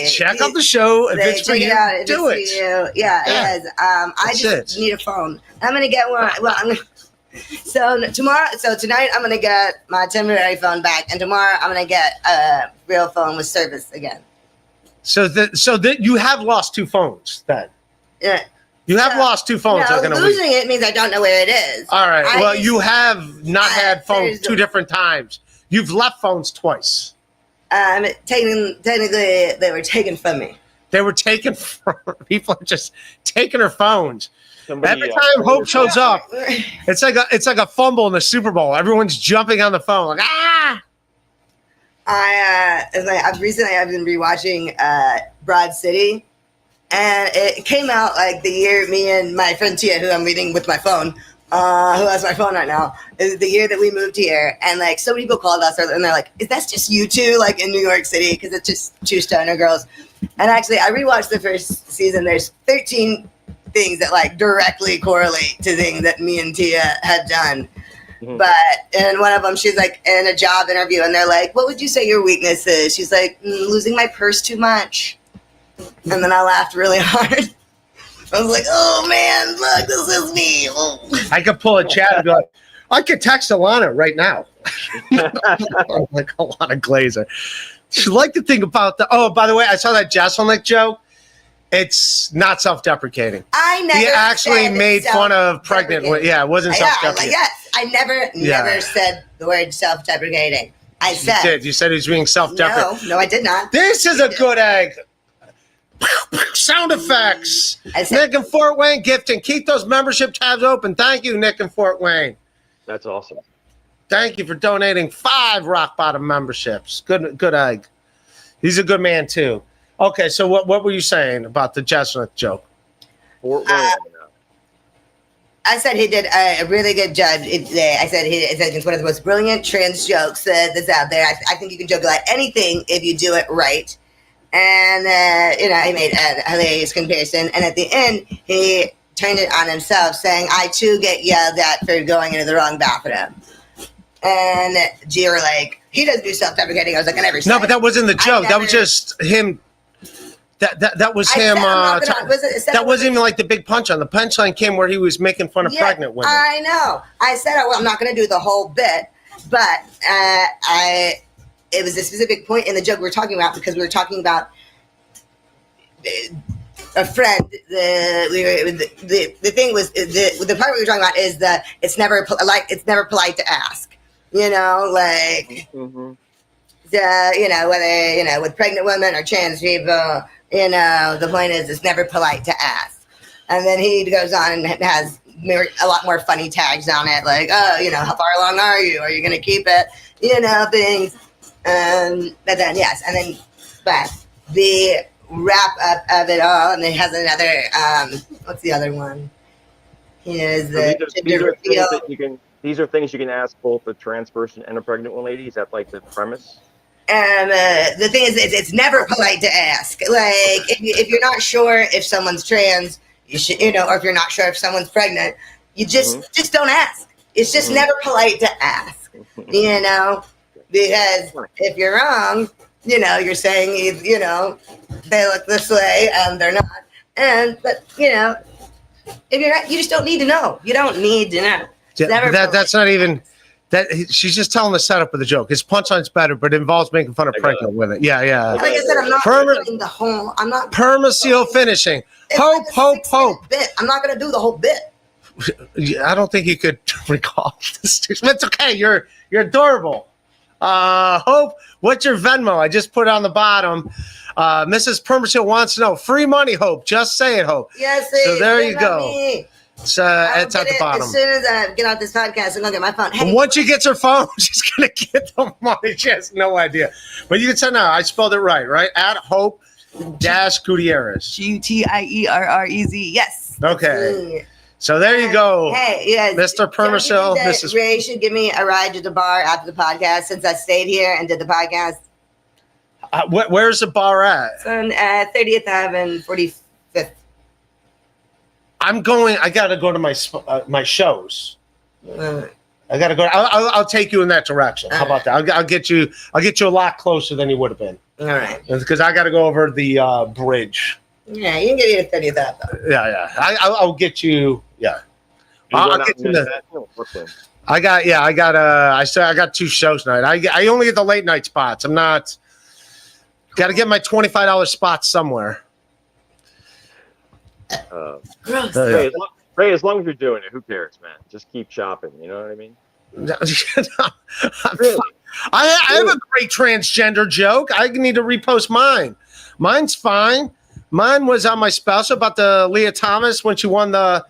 check out the show. If it's for you, do it. Yeah, it is. I just need a phone. I'm gonna get one. Well, so tonight I'm gonna get my temporary phone back, and tomorrow I'm gonna get a real phone with service again. So that you have lost two phones then. Yeah. You have lost two phones. No, losing it means I don't know where it is. All right. Well, you have not had phones two different times. You've left phones twice. Technically, they were taken from me. They were taken from people. Are just taking her phones. Every time Hope shows up, it's like a fumble in the Super Bowl. Everyone's jumping on the phone like ah. I've been rewatching Broad City. And it came out like the year me and my friend Tia, who I'm meeting with my phone, who has my phone right now, is the year that we moved here. And like so many people called us and they're like, "Is that just you two like in New York City?" Because it's just two stoner girls. And actually, I rewatched the first season. There's 13 things that like directly correlate to things that me and Tia had done. Mm-hmm. But in one of them, she's like in a job interview, and they're like, "What would you say your weakness is?" She's like, "Losing my purse too much." And then I laughed really hard. I was like, "Oh man, look, this is me." Oh. I could pull a chat and be like, I could text Alana right now. I'm like Alana Glazer. She liked to think about by the way, I saw that Jesselnick joke. It's not self-deprecating. I never. He actually made fun of pregnant. Yeah, it wasn't self-deprecating. Yes, I never said the word self-deprecating. I said. You did. You said he was being self-deprecating. No, I did not. This is a good egg. Sound effects. Nick and Fort Wayne gifting. Keep those membership tabs open. Thank you, Nick and Fort Wayne. That's awesome. Thank you for donating 5 Rock Bottom memberships. Good egg. He's a good man too. Okay, so what were you saying about the Jesselnick joke? Fort Wayne. I said he did a really good job. I said it's one of the most brilliant trans jokes that's out there. I think you can joke about anything if you do it right. And, he made a hilarious comparison. And at the end, he turned it on himself, saying, I, too, get yelled at for going into the wrong bathroom. And you were like, he doesn't do self-deprecating. I was like, I never said. No, but that wasn't the joke. That was just him. That was him. That wasn't even like the big punchline. The punchline came where he was making fun of pregnant women. I know. I said I'm not going to do the whole bit, but it was a specific point in the joke we were talking about because we were talking about a friend. The thing was the part we were talking about is that it's never polite to ask. Whether with pregnant women or trans people. The point is it's never polite to ask. And then he goes on and has a lot more funny tags on it, like, how far along are you? Are you going to keep it? Things. But then, yes. And then, but the wrap up of it all, and then he has another, what's the other one? Here's the gender reveal. These are things you can ask both a trans person and a pregnant one lady. Is that like the premise? The thing is, it's never polite to ask. Like, if you're not sure if someone's trans, you should, or if you're not sure if someone's pregnant, you just don't ask. It's just never polite to ask, because if you're wrong, you're saying, they look this way and they're not. But if you're not, you just don't need to know. You don't need to know. That's not even. She's just telling the setup of the joke. His punchline's better, but it involves making fun of pregnant women. Yeah. Like I said, I'm not doing the whole. I'm not Permaseal finishing. Hope. Bit. I'm not going to do the whole bit. I don't think you could recall this. It's okay. You're adorable. Hope, what's your Venmo? I just put it on the bottom. Mrs. Permaseal wants to know. Free money, Hope. Just say it, Hope. Yes. So there you go. It's at the bottom. As soon as I get off this podcast, I'm gonna get my phone. Hey, once she gets her phone, she's gonna get the money. She has no idea. But you can say no. I spelled it right? At Hope Guiterez. Guiterez. Yes. Okay. So there you go. Hey, yes, Mr. Permaseal. Mrs. Ray should give me a ride to the bar after the podcast since I stayed here and did the podcast. Where's the bar at? It's on 30th Ave and 45th. I got to go to my shows. I got to go. I'll take you in that direction. How about that? I'll get you a lot closer than you would have been. All right. Because I got to go over the bridge. Yeah, you can get you to 30th Ave. Yeah. I'll get you. Yeah. I'll get you I got 2 shows tonight. I only get the late night spots. I'm not. Got to get my $25 spots somewhere. Ray, as long as you're doing it, who cares, man? Just keep shopping. You know what I mean? Really? I have a great transgender joke. I need to repost mine. Mine's fine. Mine was on my special about the Leah Thomas when she won the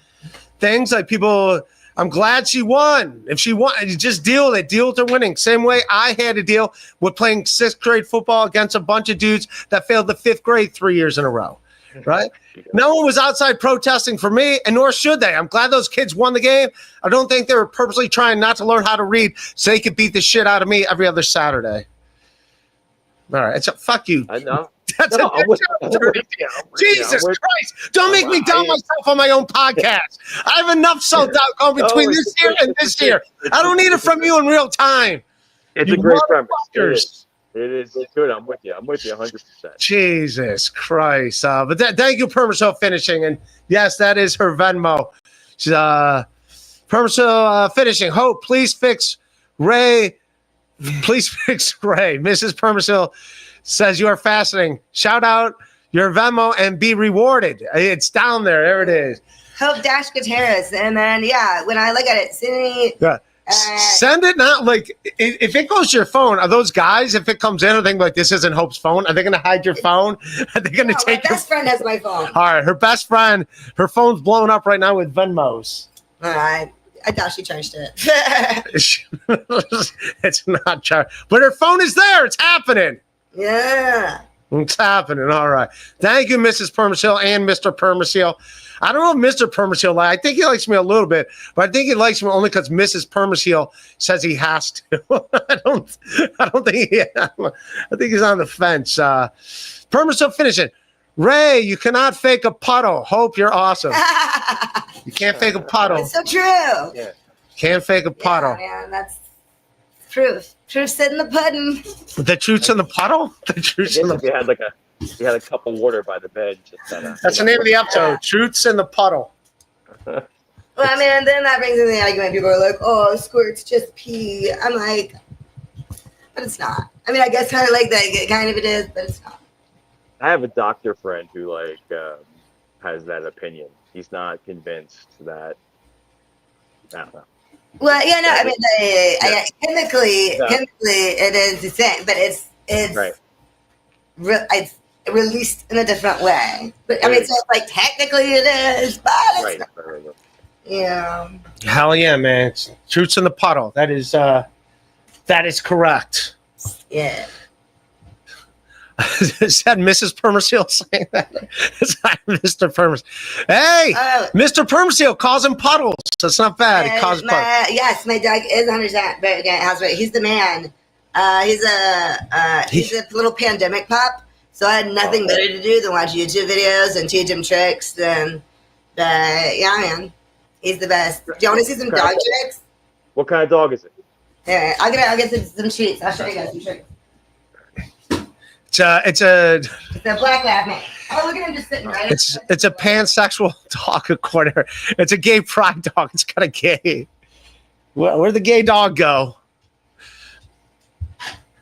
things. Like people, I'm glad she won. If she won, just deal with it. Deal with her winning. Same way I had to deal with playing 6th grade football against a bunch of dudes that failed the 5th grade 3 years in a row. Right? No one was outside protesting for me, and nor should they. I'm glad those kids won the game. I don't think they were purposely trying not to learn how to read so they could beat the shit out of me every other Saturday. All right. So fuck you. I know. That's Jesus Christ. Don't make me doubt myself on my own podcast. I have enough self-doubt going between this year and this year. I don't need it from you in real time. It's a great premise. It is good. I'm with you. 100%. Jesus Christ. But thank you, Permaseal Finishing. And yes, that is her Venmo. She's Permaseal Finishing. Hope, please fix Ray. Please fix Ray. Mrs. Permaseal says you are fascinating. Shout out your Venmo and be rewarded. It's down there. There it is. Hope Guiterez. And then, when I look at it, Sydney. Yeah. Send it now. Like, if it goes to your phone, are those guys, if it comes in, are they like, this isn't Hope's phone? Are they going to hide your phone? Are they going to take my best friend has my phone. All right. Her best friend, her phone's blowing up right now with Venmos. All right. I thought she charged it. It's not charged. But her phone is there. It's happening. Yeah. It's happening. All right. Thank you, Mrs. Permasil and Mr. Permasil. I don't know if Mr. Permasil, I think he likes me a little bit, but I think he likes me only because Mrs. Permasil says he has to. I don't think I think he's on the fence. Permasil, finish it. Ray, you cannot fake a puddle. Hope you're awesome. You can't fake a puddle. It's so true. Yeah. Can't fake a puddle. Yeah, man, that's proof. Proof's in the pudding. The truth's in the puddle? The I truth's guess in the if you had a cup of water by the bed, just kinda, That's the name of the episode. Truth's in the puddle. Well, I mean, and then that brings in the argument. People are like, "Oh, squirt's just pee." I'm like, but it's not. I mean, I guess kind of like that. Kind of it is, but it's not. I have a doctor friend who has that opinion. He's not convinced that. I don't know. Well, yeah, no. I mean, chemically, it is the same, but it's Right. It's released in a different way. But I mean, so it's like technically it is, but it's not. Right. Yeah. Hell yeah, man. Truth's in the puddle. That is correct. Yeah. Is that Mrs. Permasil saying that? It's not Mr. Permasil. Hey, Mr. Permasil calls him puddles. That's not bad. He calls puddles. Yes, my dog is 100% very good housebreak. He's the man. He's a little pandemic pup. So I had nothing better to do than watch YouTube videos and teach him tricks. And yeah, man, he's the best. Do you want to see some dog tricks? What kind of dog is it? Yeah, I'll get some treats. I'll show you guys some tricks. It's a black lab man. Oh, look at him just sitting right. It's a pansexual dog according to her. It's a gay pride dog. It's kind of gay. Where'd the gay dog go?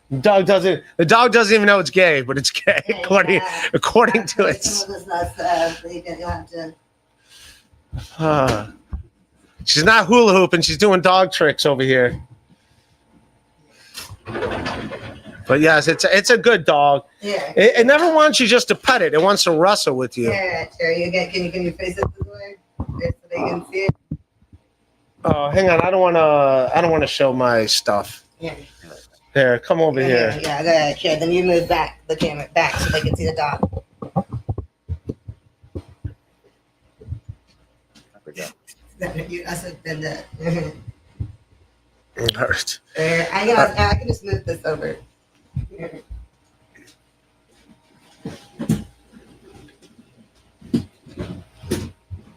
The dog doesn't even know it's gay, but it's gay according to it. She's not hula hooping. She's doing dog tricks over here. But yes, it's a good dog. Yeah. It never wants you just to pet it. It wants to wrestle with you. Yeah, sure. Can you face it this way so they can see it? Oh, hang on. I don't want to show my stuff. Yeah. Here, come over here. Yeah, go ahead. Sure. Then you move the camera back so they can see the dog. I said, All right. I can just move this over.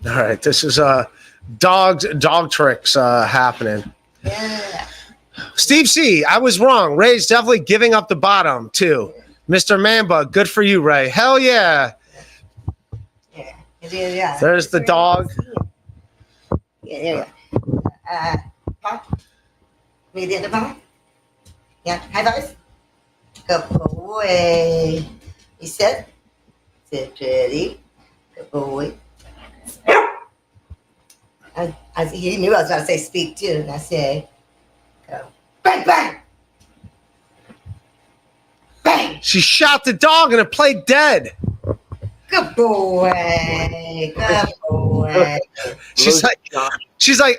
All right. This is dog tricks happening. Yeah. Steve C, I was wrong. Ray's definitely giving up the bottom too. Mr. Manbug, good for you, Ray. Hell yeah. Yeah. There's the dog. Yeah. Pop. Need the pop? Yeah. High five. Good boy. You sit. Sit pretty. Good boy. He knew I was about to say speak too. And I say, go. Bang, bang. Bang. She shot the dog and it played dead. Good boy. Good boy. She's like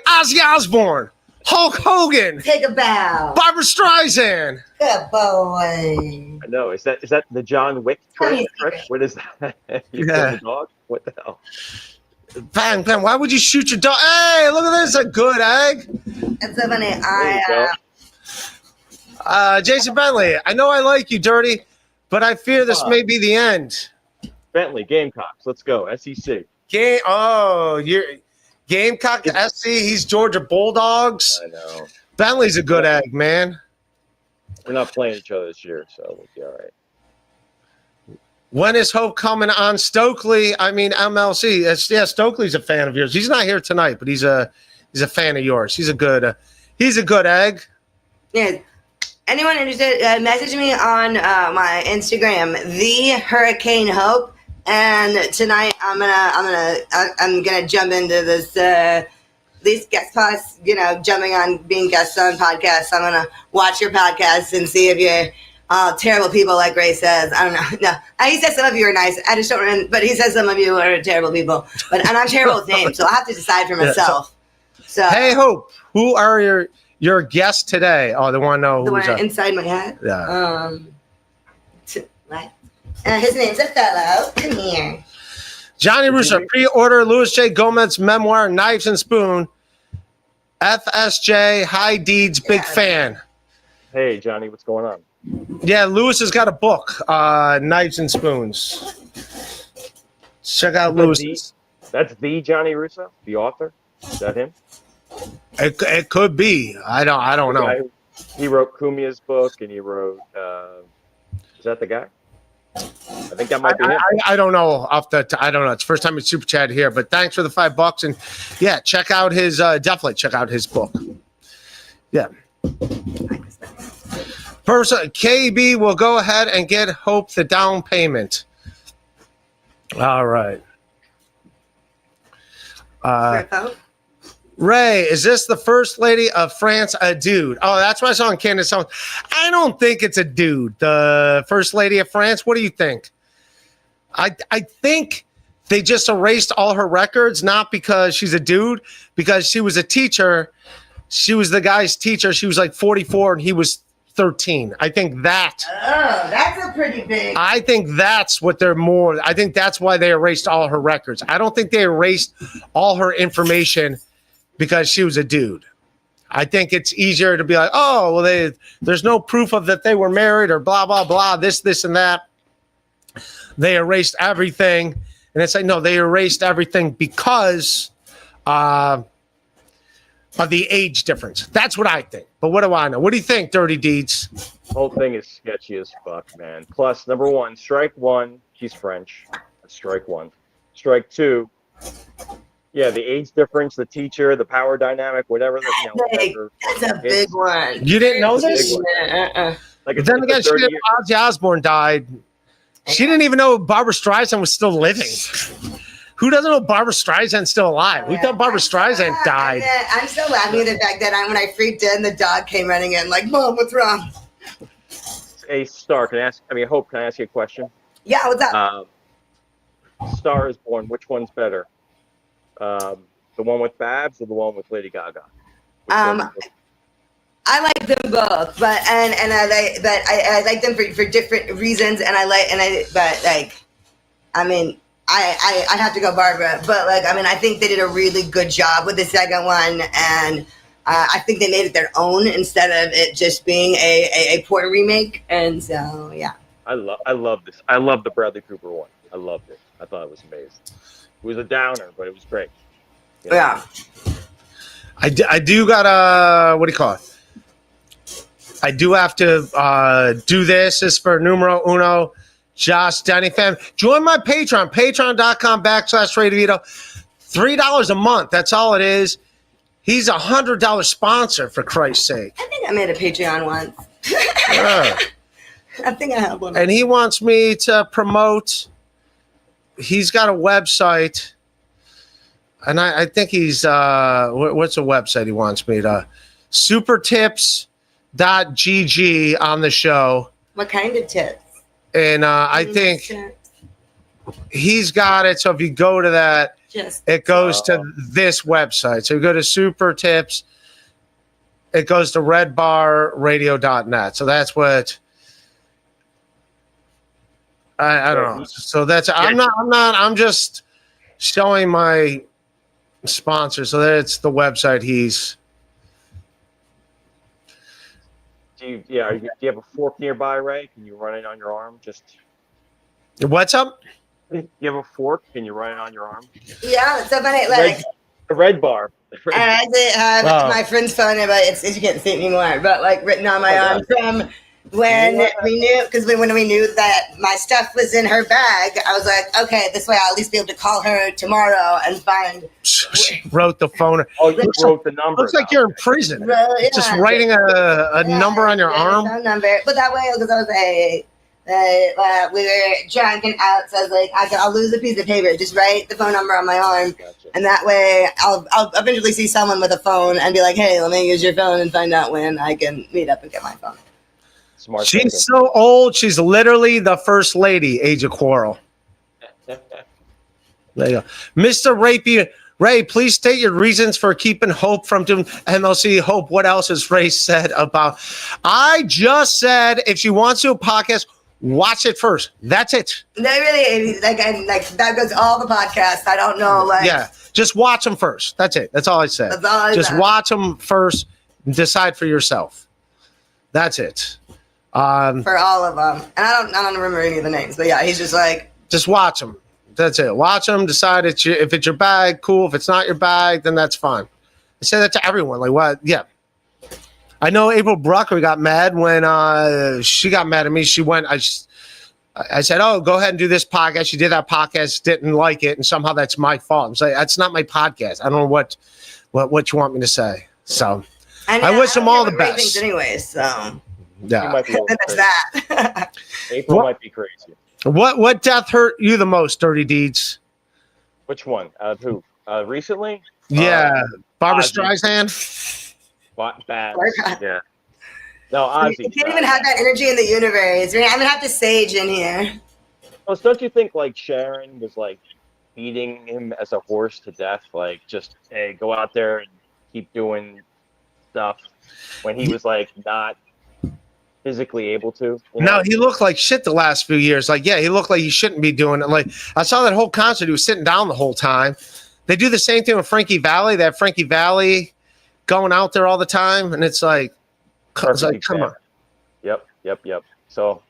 Ozzy Osbourne, Hulk Hogan, Take a bow. Barbara Streisand. Good boy. I know. Is that the John Wick trick? What is that? You Yeah. kill the dog? What the hell? Bang, bang. Why would you shoot your dog? Hey, look at this. A good egg. That's so funny. There you go. Jason Bentley, I know I like you, Dirty, but I fear this may be the end. Bentley, Gamecocks. Let's go. SEC. You're Gamecock SC. He's Georgia Bulldogs. I know. Bentley's a good egg, man. We're not playing each other this year, so we'll be all right. When is Hope coming on Stokely? I mean MLC. Yeah, Stokely's a fan of yours. He's not here tonight, but he's a fan of yours. He's a good egg. Yeah. Anyone interested? Message me on my Instagram, the Hurricane Hope. And tonight I'm gonna jump into this these guest posts. Jumping on being guests on podcasts. I'm gonna watch your podcasts and see if you're terrible people, like Ray says. I don't know. No, he says some of you are nice. I just don't remember. But he says some of you are terrible people. And I'm terrible with names, so I'll have to decide for myself. So hey, Hope, who are your guests today? Oh, they want to know the who's one inside my hat. Yeah. What? His name's Othello. Come here. Johnny Russo, pre-order Louis J. Gomez memoir, Knives and Spoon. FSJ, High Deeds, big fan. Hey, Johnny, what's going on? Yeah, Louis has got a book, Knives and Spoons. Check out Louis. That's the Johnny Russo, the author. Is that him? It could be. I don't know. He wrote Kumia's book, and he wrote. Is that the guy? I think that might be him. I don't know. I don't know. It's the first time it's super chat here, but thanks for the $5. And yeah, check out his. Definitely check out his book. Yeah. Person KB will go ahead and get Hope the down payment. All right. Ray, is this the first lady of France a dude? Oh, that's what I saw in Candace. I don't think it's a dude. The first lady of France. What do you think? I think they just erased all her records, not because she's a dude, because she was a teacher. She was the guy's teacher. She was like 44 and he was 13. I think that. Oh, that's a pretty big. I think that's what they're more. I think that's why they erased all her records. I don't think they erased all her information because she was a dude. I think it's easier to be like, oh, well, there's no proof of that they were married or blah, blah, blah, this, and that. They erased everything. And it's like, no, they erased everything because of the age difference. That's what I think. But what do I know? What do you think, Dirty Deeds? The whole thing is sketchy as fuck, man. Plus, number one, strike one, she's French. That's strike one. Strike two, yeah, the age difference, the teacher, the power dynamic, whatever. Whatever. That's a big one. You didn't know this? Like But then again, Ozzy Osbourne died. She didn't even know Barbara Streisand was still living. Who doesn't know Barbara Streisand's still alive? We thought Barbara Streisand died. I'm still laughing at the fact that when I freaked in, the dog came running in like, Mom, what's wrong? Hey, Star, Hope, can I ask you a question? Yeah, what's up? Star is Born, which one's better? The one with Babs or the one with Lady Gaga? I like them both, but I like them for different reasons, I'd have to go Barbara, but I think they did a really good job with the second one, and I think they made it their own instead of it just being a poor remake, and so yeah. I love this. I love the Bradley Cooper one. I loved it. I thought it was amazing. It was a downer, but it was great. You know? Yeah. I do got what do you call it? I do have to do this. This is for numero uno. Josh Denny fan. Join my Patreon. Patreon.com/RayDeVito. $3 a month. That's all it is. He's $100 sponsor, for Christ's sake. I think I made a Patreon once. Yeah. I think I have one. And he wants me to promote. He's got a website. And I think he's, what's a website he wants me to? supertips.gg on the show. What kind of tips? And I think he's got it. So if you go to that, it goes to this website. So you go to Super Tips. It goes to redbarradio.net. So that's what I don't know. So that's I'm just showing my sponsor. So that's the website he's. Do you have a fork nearby, Ray? Can you run it on your arm? What's up? You have a fork? Can you run it on your arm? Yeah, it's so funny. The red bar. I have my friend's phone, but you can't see it anymore. But written on my arm from when we knew, because when we knew that my stuff was in her bag, I was like, okay, this way I'll at least be able to call her tomorrow and find. She wrote the phone. Oh, you wrote the number. Looks like you're in prison. Just writing a number on your arm. Number, but that way, because I was we were drunk and out, so I was like, I'll lose a piece of paper. Just write the phone number on my arm, and that way I'll eventually see someone with a phone and be like, hey, let me use your phone and find out when I can meet up and get my phone. Smart. She's so old. She's literally the first lady. Age of Quarrel. There you go, Mr. Ray, please state your reasons for keeping Hope from doing MLC. Hope, what else has Ray said about? I just said if she wants to do a podcast, Watch it first. That's it. They really like that goes all the podcasts. I don't know, like Yeah, just watch them first. That's it. That's all I said. That's all I just said. watch them first. And decide for yourself. That's it. For all of them, and I don't remember any of the names, but yeah, he's just like just watch them. That's it. Watch them. Decide if it's your bag, cool. If it's not your bag, then that's fine. I say that to everyone. Like what? Yeah. I know April Brucker got mad when she got mad at me. She went. I said, "Oh, go ahead and do this podcast." She did that podcast, didn't like it, and somehow that's my fault. I'm saying that's not my podcast. I don't know what you want me to say. So I wish them all the best. Things anyways, so You might be a little that's crazy. that. April might be crazy. What death hurt you the most, Dirty Deeds? Which one? Who? Recently? Yeah, Barbara Ozzy. Streisand. What? Bad. Barbara. Yeah. No, Ozzy. You can't even have that energy in the universe. I'm gonna have to Sage in here. Oh, so don't you think like Sharon was like beating him as a horse to death? Like just hey, go out there and keep doing stuff when he was like not physically able to. You know? No, he looked like shit the last few years. Like, yeah, he looked like he shouldn't be doing it. Like, I saw that whole concert. He was sitting down the whole time. They do the same thing with Frankie Valli. They have Frankie Valli going out there all the time, and it's like, come on. Yep. So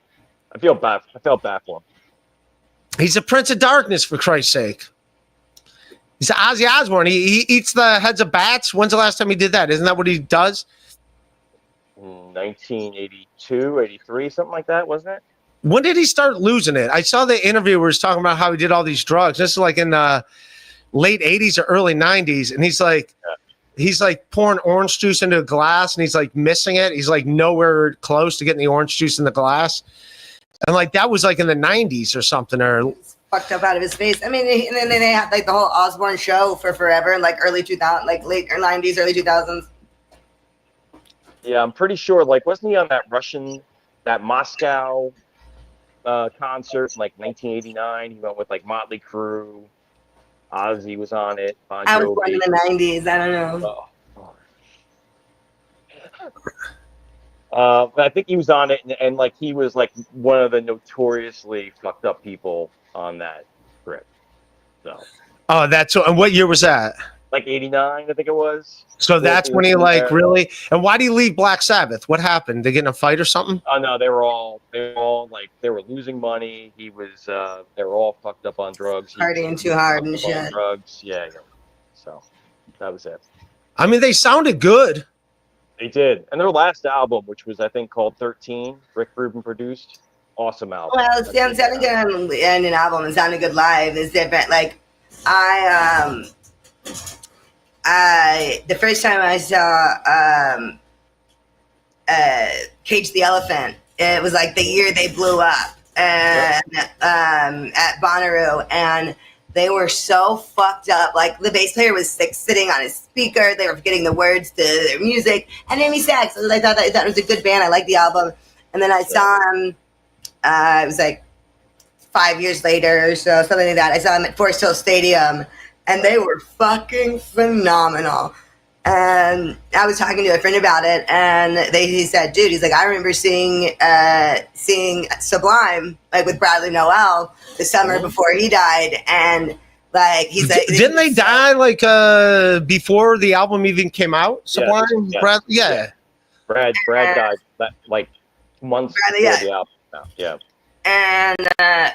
I felt bad for him. He's a Prince of Darkness, for Christ's sake. He's Ozzy Osbourne. He eats the heads of bats. When's the last time he did that? Isn't that what he does? 1982, 83, something like that, wasn't it? When did he start losing it? I saw the interview where he's talking about how he did all these drugs. This is like in the late 80s or early 90s. And he's like pouring orange juice into a glass and he's like missing it. He's like nowhere close to getting the orange juice in the glass. And like that was like in the 90s or something. Or Fucked up out of his face. I mean, and then they had like the whole Osbourne show for forever, like early 2000, like late 90s, early 2000s. Yeah, I'm pretty sure. Like, wasn't he on that Moscow concert in like 1989? He went with like Motley Crue. Ozzy was on it. Bon I was Jovi. born in the 90s. I don't know. But I think he was on it, and like he was like one of the notoriously fucked up people on that trip. So. oh, that's and what year was that? Like 89, I think it was. So that's when he like really. And why did he leave Black Sabbath? What happened? They get in a fight or something? Oh no, they were all like they were losing money. He was they were all fucked up on drugs. Partying too hard and shit. Drugs, yeah. So that was it. I mean, they sounded good. They did, and their last album, which was I think called 13, Rick Rubin produced, awesome album. Well, sounding good in an album and sounding good live is different. Like the first time I saw Cage the Elephant, it was like the year they blew up and at Bonnaroo, and they were so fucked up. Like the bass player was like sitting on his speaker. They were forgetting the words to their music. And Amy Sachs, I thought it was a good band. I liked the album. And then I saw him. It was like 5 years later or so, something like that. I saw him at Forest Hill Stadium, and they were fucking phenomenal. And I was talking to a friend about it, and he said, "Dude, he's like, I remember seeing Sublime like with Bradley Noel the summer before he died, and like he's like, didn't they die like before the album even came out? Sublime, yeah. Brad, yeah. Brad died like months before the album. Yeah. And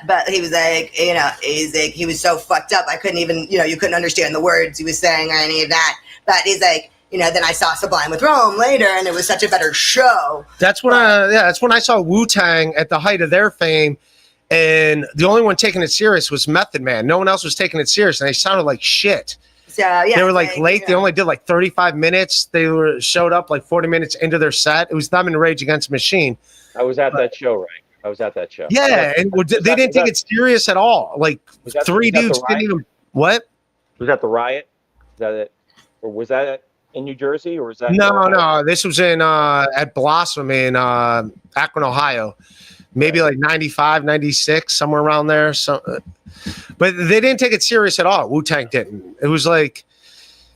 but he was like, he was so fucked up. I couldn't even, you couldn't understand the words he was saying or any of that. But he's like, then I saw Sublime with Rome later, and it was such a better show. That's when I saw Wu-Tang at the height of their fame, and the only one taking it serious was Method Man. No one else was taking it serious, and they sounded like shit. So yeah, they were like late. They only did like 35 minutes. They showed up like 40 minutes into their set. It was them and Rage Against the Machine. I was at that show, right? I was at that show. Yeah, and they didn't take it serious at all. Like three dudes didn't even. What? Was that the riot? Is that it? Or was that in New Jersey? Or was that? No. This was in at Blossom in Akron, Ohio. Maybe like 95, 96, somewhere around there. So, but they didn't take it serious at all. Wu-Tang didn't. It was like.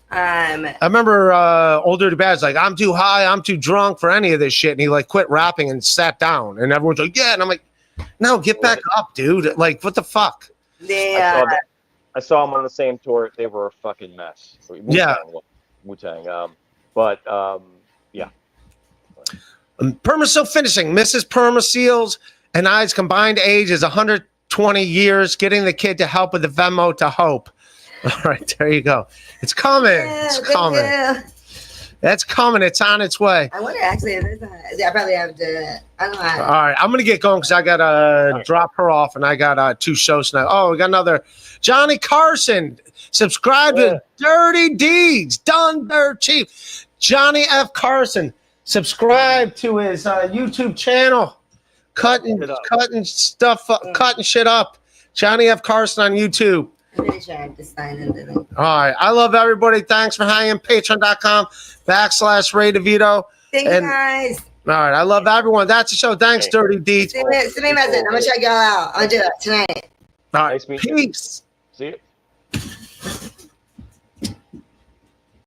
I remember Older to Bad's like, I'm too high, I'm too drunk for any of this shit, and he like quit rapping and sat down, and everyone's like, yeah, and I'm like, No, get back up, dude. Like, what the fuck? I saw them on the same tour. They were a fucking mess. Wu-Tang. Yeah. Permaseal Finishing. Mrs. Permaseals and I's combined age is 120 years. Getting the kid to help with the Venmo to Hope. All right, there you go. It's coming. It's coming. That's coming. It's on its way. I wonder actually if I probably have to. I don't know. All right, I'm gonna get going because I gotta drop her off, and I got 2 shows tonight. Oh, we got another Johnny Carson. Subscribe to Dirty Deeds, Done Dirt Cheap. Johnny F. Carson. Subscribe to his YouTube channel. Cutting stuff up, cutting shit up. Johnny F. Carson on YouTube. I'm pretty sure I have to sign into them. All right. I love everybody. Thanks for hanging. Patreon.com/RayDeVito. Thank you guys. All right. I love everyone. That's the show. Thanks, Dirty Deeds. Send me a message. I'm going to check y'all out. I'll do it tonight. All right. Peace. See you.